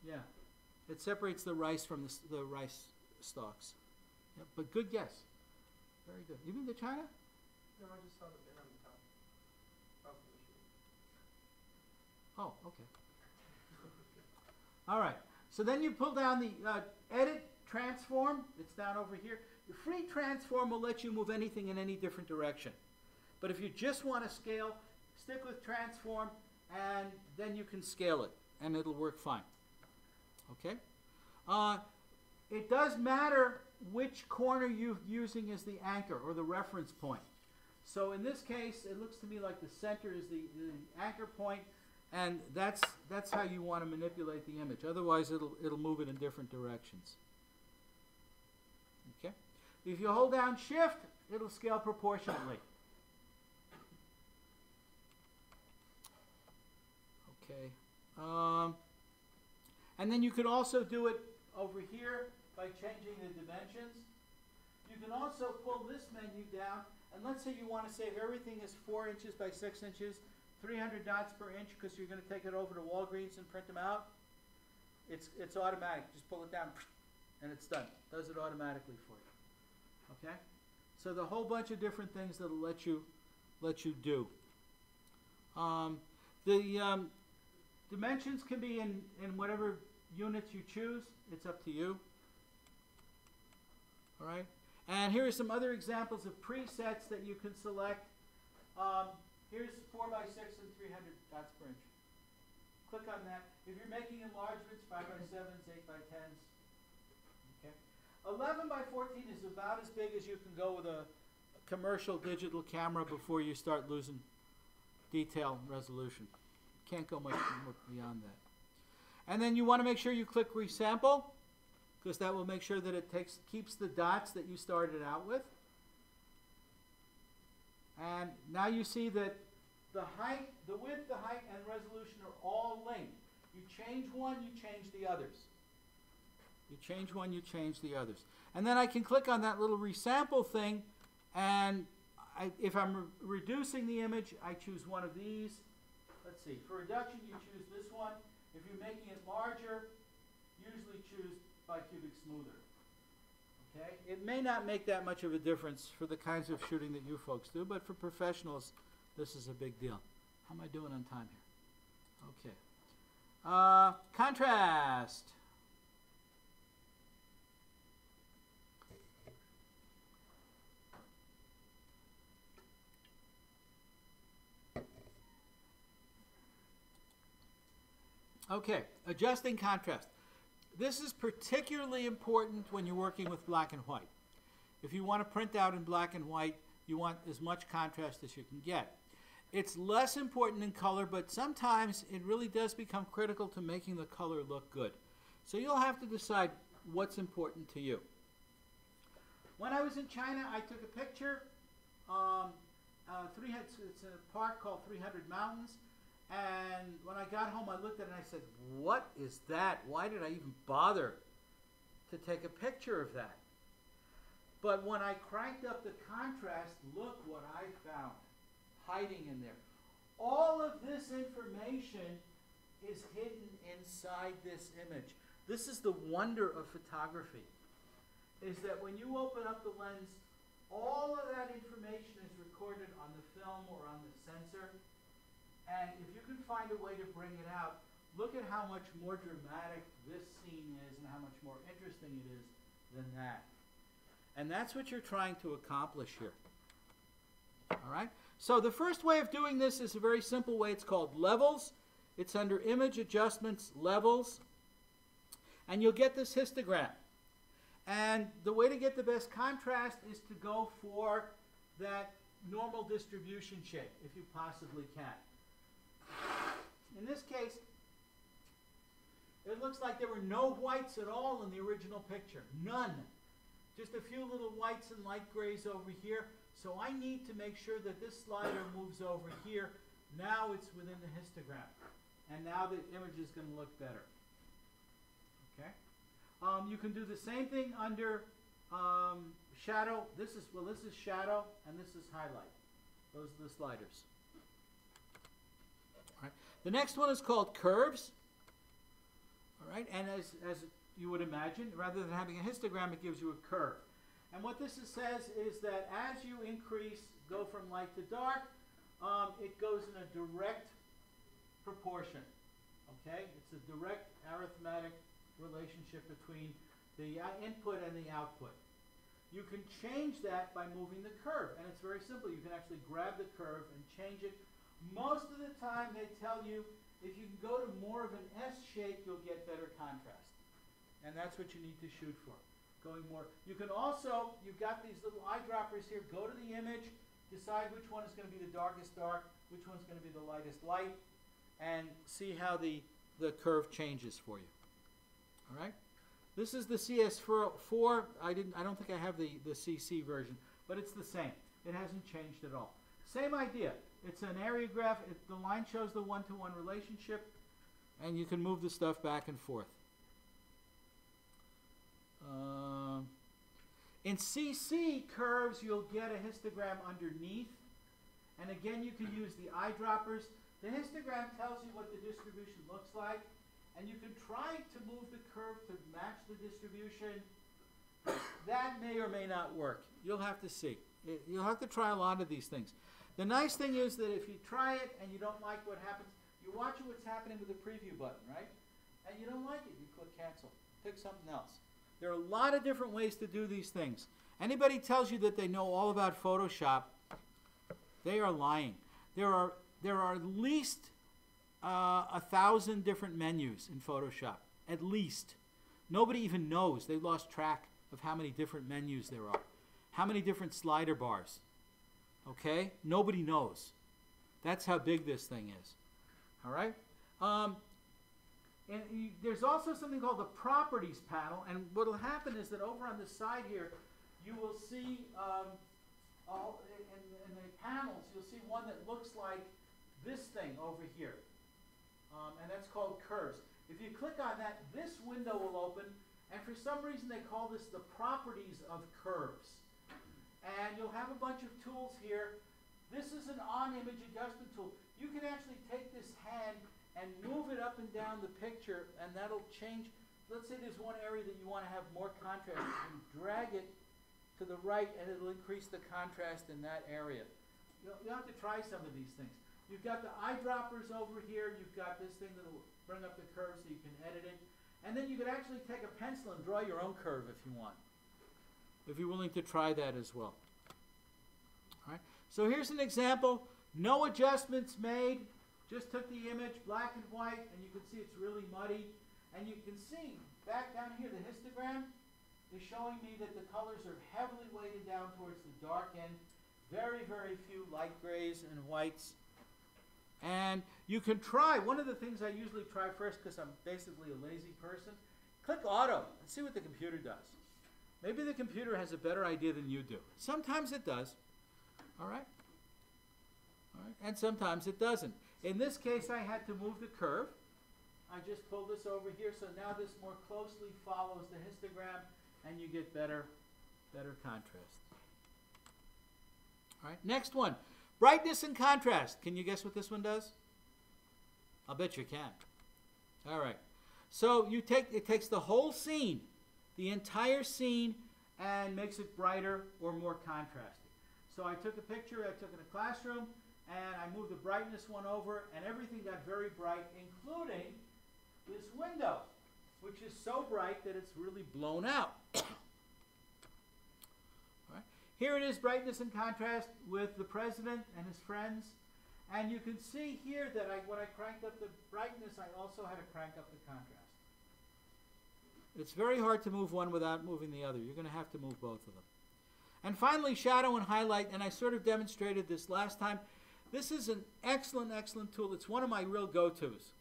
Yeah, it separates the rice from the rice stalks. Yeah, but good guess. Very good. You been to China? No, I just saw the bin on the top of the machine. Oh, okay. All right. So then you pull down the Edit Transform. It's down over here. The free transform will let you move anything in any different direction. But if you just want to scale, stick with transform, and then you can scale it, and it'll work fine. Okay? It does matter which corner you're using as the anchor or the reference point. So in this case, it looks to me like the center is the anchor point, and that's how you want to manipulate the image. Otherwise, it'll move it in different directions. Okay? If you hold down Shift, it'll scale proportionately. Okay. And then you could also do it over here by changing the dimensions. You can also pull this menu down, and let's say you want to save everything as 4 inches by 6 inches, 300 dots per inch, because you're going to take it over to Walgreens and print them out. It's automatic. Just pull it down, and it's done. Does it automatically for you. Okay? So the whole bunch of different things that'll let you do. The dimensions can be in whatever units you choose. It's up to you. All right? And here are some other examples of presets that you can select. Here's 4 by 6 and 300 dots per inch. Click on that. If you're making enlargements, 5 by 7s, 8 by 10s. Okay. 11 by 14 is about as big as you can go with a commercial digital camera before you start losing detail resolution. Can't go much beyond that. And then you want to make sure you click resample, because that will make sure that it keeps the dots that you started out with. And now you see that the height, the width, the height, and resolution are all linked. You change one, you change the others. You change one, you change the others. And then I can click on that little resample thing, and if I'm reducing the image, I choose one of these. Let's see, for reduction you choose this one. If you're making it larger, usually choose bicubic smoother. Okay? It may not make that much of a difference for the kinds of shooting that you folks do, but for professionals, this is a big deal. How am I doing on time here? Okay. Contrast. Okay, adjusting contrast. This is particularly important when you're working with black and white. If you want to print out in black and white, you want as much contrast as you can get. It's less important in color, but sometimes it really does become critical to making the color look good. So you'll have to decide what's important to you. When I was in China, I took a picture. It's in a park called 300 Mountains. And when I got home, I looked at it and I said, what is that? Why did I even bother to take a picture of that? But when I cranked up the contrast, look what I found hiding in there. All of this information is hidden inside this image. This is the wonder of photography, is that when you open up the lens, all of that information is recorded on the film or on the sensor. And if you can find a way to bring it out, look at how much more dramatic this scene is and how much more interesting it is than that. And that's what you're trying to accomplish here. All right? So the first way of doing this is a very simple way. It's called levels. It's under Image Adjustments, Levels. And you'll get this histogram. And the way to get the best contrast is to go for that normal distribution shape, if you possibly can. In this case, it looks like there were no whites at all in the original picture. None. Just a few little whites and light grays over here. So I need to make sure that this slider moves over here. Now it's within the histogram. And now the image is going to look better. Okay? You can do the same thing under shadow. This is shadow and this is highlight. Those are the sliders. All right. The next one is called curves. All right, and as you would imagine, rather than having a histogram, it gives you a curve. And what this says is that as you go from light to dark, it goes in a direct proportion. Okay, it's a direct arithmetic relationship between the input and the output. You can change that by moving the curve, and it's very simple. You can actually grab the curve and change it. Most of the time they tell you if you can go to more of an S shape, you'll get better contrast. And that's what you need to shoot for. Going more. You can also, you've got these little eyedroppers here, go to the image, decide which one is going to be the darkest dark, which one's going to be the lightest light, and see how the curve changes for you. All right? This is the CS4. I don't think I have the CC version, but it's the same. It hasn't changed at all. Same idea. It's an areograph. The line shows the one-to-one relationship. And you can move the stuff back and forth. In CC curves, you'll get a histogram underneath. And again, you can use the eyedroppers. The histogram tells you what the distribution looks like. And you can try to move the curve to match the distribution. That may or may not work. You'll have to see. You'll have to try a lot of these things. The nice thing is that if you try it and you don't like what happens, you're watching what's happening with the preview button, right? And you don't like it, you click cancel. Pick something else. There are a lot of different ways to do these things. Anybody tells you that they know all about Photoshop, they are lying. There are at least 1,000 different menus in Photoshop. At least. Nobody even knows. They lost track of how many different menus there are. How many different slider bars. Okay? Nobody knows. That's how big this thing is. All right? There's also something called the Properties panel, and what will happen is that over on the side here, you will see, in the panels, you'll see one that looks like this thing over here, and that's called Curves. If you click on that, this window will open, and for some reason they call this the Properties of Curves. And you'll have a bunch of tools here. This is an on-image adjustment tool. You can actually take this hand and move it up and down the picture, and that'll change. Let's say there's one area that you want to have more contrast. You can drag it to the right, and it'll increase the contrast in that area. You'll have to try some of these things. You've got the eyedroppers over here. You've got this thing that'll bring up the curve so you can edit it. And then you could actually take a pencil and draw your own curve if you want, if you're willing to try that as well. All right. So here's an example. No adjustments made. Just took the image, black and white, and you can see it's really muddy. And you can see back down here, the histogram is showing me that the colors are heavily weighted down towards the dark end. Very, very few light grays and whites. And you can try, one of the things I usually try first, because I'm basically a lazy person, click Auto and see what the computer does. Maybe the computer has a better idea than you do. Sometimes it does. All right? All right. And sometimes it doesn't. In this case, I had to move the curve. I just pulled this over here, so now this more closely follows the histogram, and you get better contrast. All right, next one. Brightness and contrast. Can you guess what this one does? I'll bet you can. All right. So it takes the whole scene, the entire scene, and makes it brighter or more contrasting. So I took a picture I took in a classroom, and I moved the brightness one over, and everything got very bright, including this window, which is so bright that it's really blown out. All right. Here it is, brightness and contrast with the president and his friends. And you can see here that when I cranked up the brightness, I also had to crank up the contrast. It's very hard to move one without moving the other. You're going to have to move both of them. And finally, shadow and highlight, and I sort of demonstrated this last time. This is an excellent, excellent tool. It's one of my real go-tos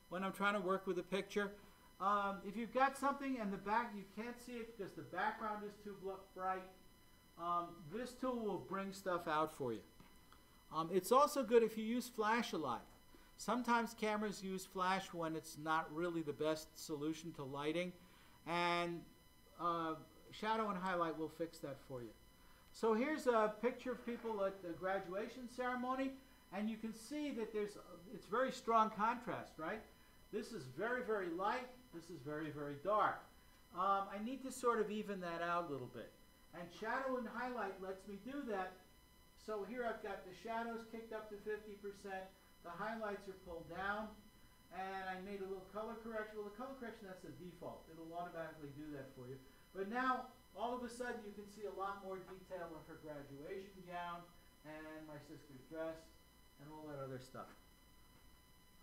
when I'm trying to work with a picture. If you've got something and the back, you can't see it because the background is too bright, this tool will bring stuff out for you. It's also good if you use flash a lot. Sometimes cameras use flash when it's not really the best solution to lighting, and shadow and highlight will fix that for you. So here's a picture of people at the graduation ceremony, and you can see that it's very strong contrast, right? This is very, very light. This is very, very dark. I need to sort of even that out a little bit. And shadow and highlight lets me do that. So here I've got the shadows kicked up to 50%. The highlights are pulled down. And I made a little color correction. Well, the color correction, that's the default. It'll automatically do that for you. But now, all of a sudden, you can see a lot more detail of her graduation gown and my sister's dress and all that other stuff.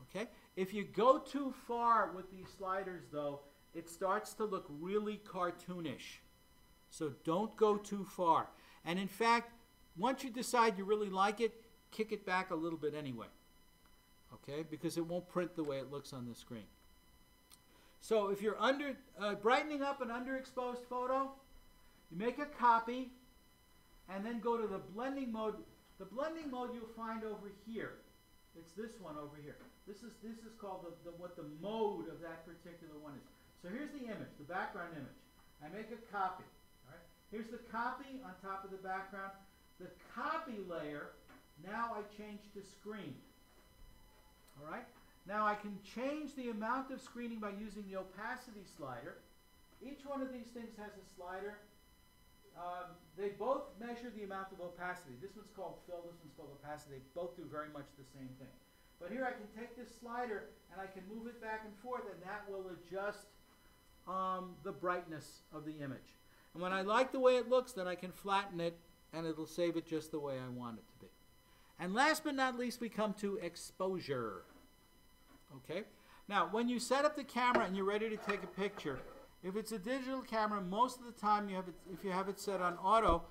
Okay? If you go too far with these sliders, though, it starts to look really cartoonish. So don't go too far. And in fact, once you decide you really like it, kick it back a little bit anyway. Okay? Because it won't print the way it looks on the screen. So if you're brightening up an underexposed photo, you make a copy and then go to the blending mode. The blending mode you'll find over here. It's this one over here. This is called what the mode of that particular one is. So here's the image, the background image. I make a copy. All right. Here's the copy on top of the background. The copy layer, now I change to screen. All right. Now I can change the amount of screening by using the opacity slider. Each one of these things has a slider. They both measure the amount of opacity. This one's called fill, this one's called opacity. They both do very much the same thing. But here I can take this slider and I can move it back and forth, and that will adjust the brightness of the image. And when I like the way it looks, then I can flatten it and it'll save it just the way I want it to be. And last but not least, we come to exposure. Okay? Now, when you set up the camera and you're ready to take a picture, if it's a digital camera, most of the time, if you have it set on auto,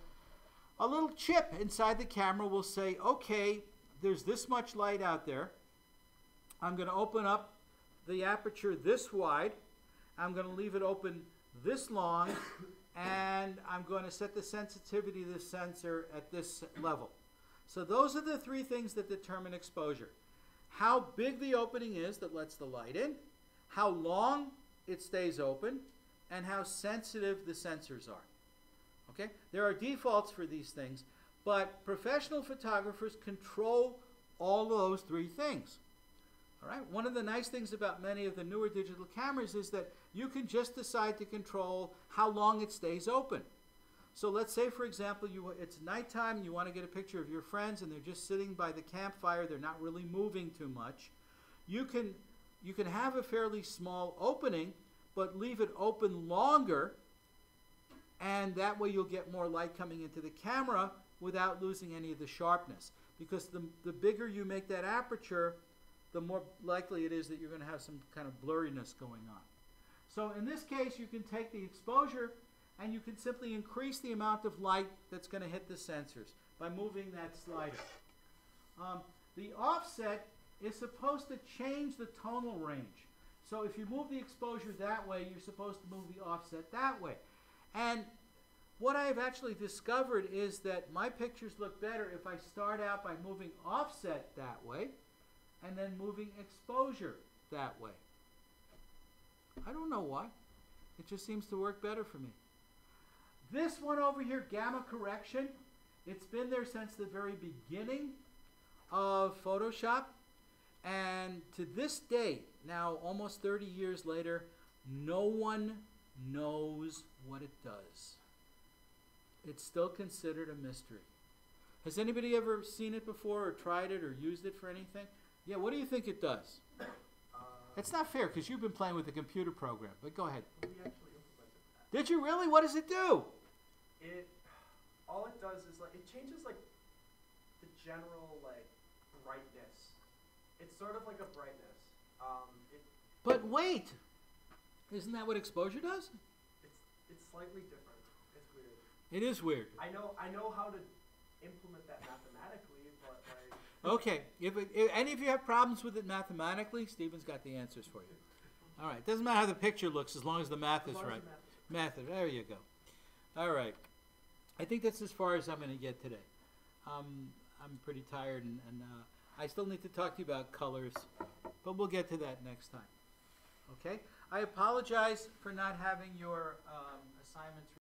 a little chip inside the camera will say, okay, there's this much light out there. I'm going to open up the aperture this wide. I'm going to leave it open this long. And I'm going to set the sensitivity of the sensor at this level. So those are the three things that determine exposure. How big the opening is that lets the light in, how long it stays open, and how sensitive the sensors are. Okay? There are defaults for these things, but professional photographers control all those three things. All right? One of the nice things about many of the newer digital cameras is that you can just decide to control how long it stays open. So let's say, for example, it's nighttime and you want to get a picture of your friends and they're just sitting by the campfire, they're not really moving too much. You can have a fairly small opening, but leave it open longer, and that way you'll get more light coming into the camera without losing any of the sharpness. Because the bigger you make that aperture, the more likely it is that you're going to have some kind of blurriness going on. So in this case, you can take the exposure and you can simply increase the amount of light that's going to hit the sensors by moving that slider. The offset is supposed to change the tonal range. So if you move the exposure that way, you're supposed to move the offset that way. And what I've actually discovered is that my pictures look better if I start out by moving offset that way and then moving exposure that way. I don't know why. It just seems to work better for me. This one over here, gamma correction, it's been there since the very beginning of Photoshop. And to this date, now almost 30 years later, no one knows what it does. It's still considered a mystery. Has anybody ever seen it before or tried it or used it for anything? Yeah, what do you think it does? It's not fair because you've been playing with the computer program, but go ahead. We actually implemented that. Did you really? What does it do? All it does is it changes the general brightness. It's sort of like a brightness. But wait, isn't that what exposure does? It's slightly different. It's weird. It is weird. I know how to implement that mathematically, but Okay, if any of you have problems with it mathematically, Stephen's got the answers for you. All right, doesn't matter how the picture looks as long as the math is right. Method, there you go. All right, I think that's as far as I'm going to get today. I'm pretty tired, and I still need to talk to you about colors, but we'll get to that next time. Okay, I apologize for not having your assignments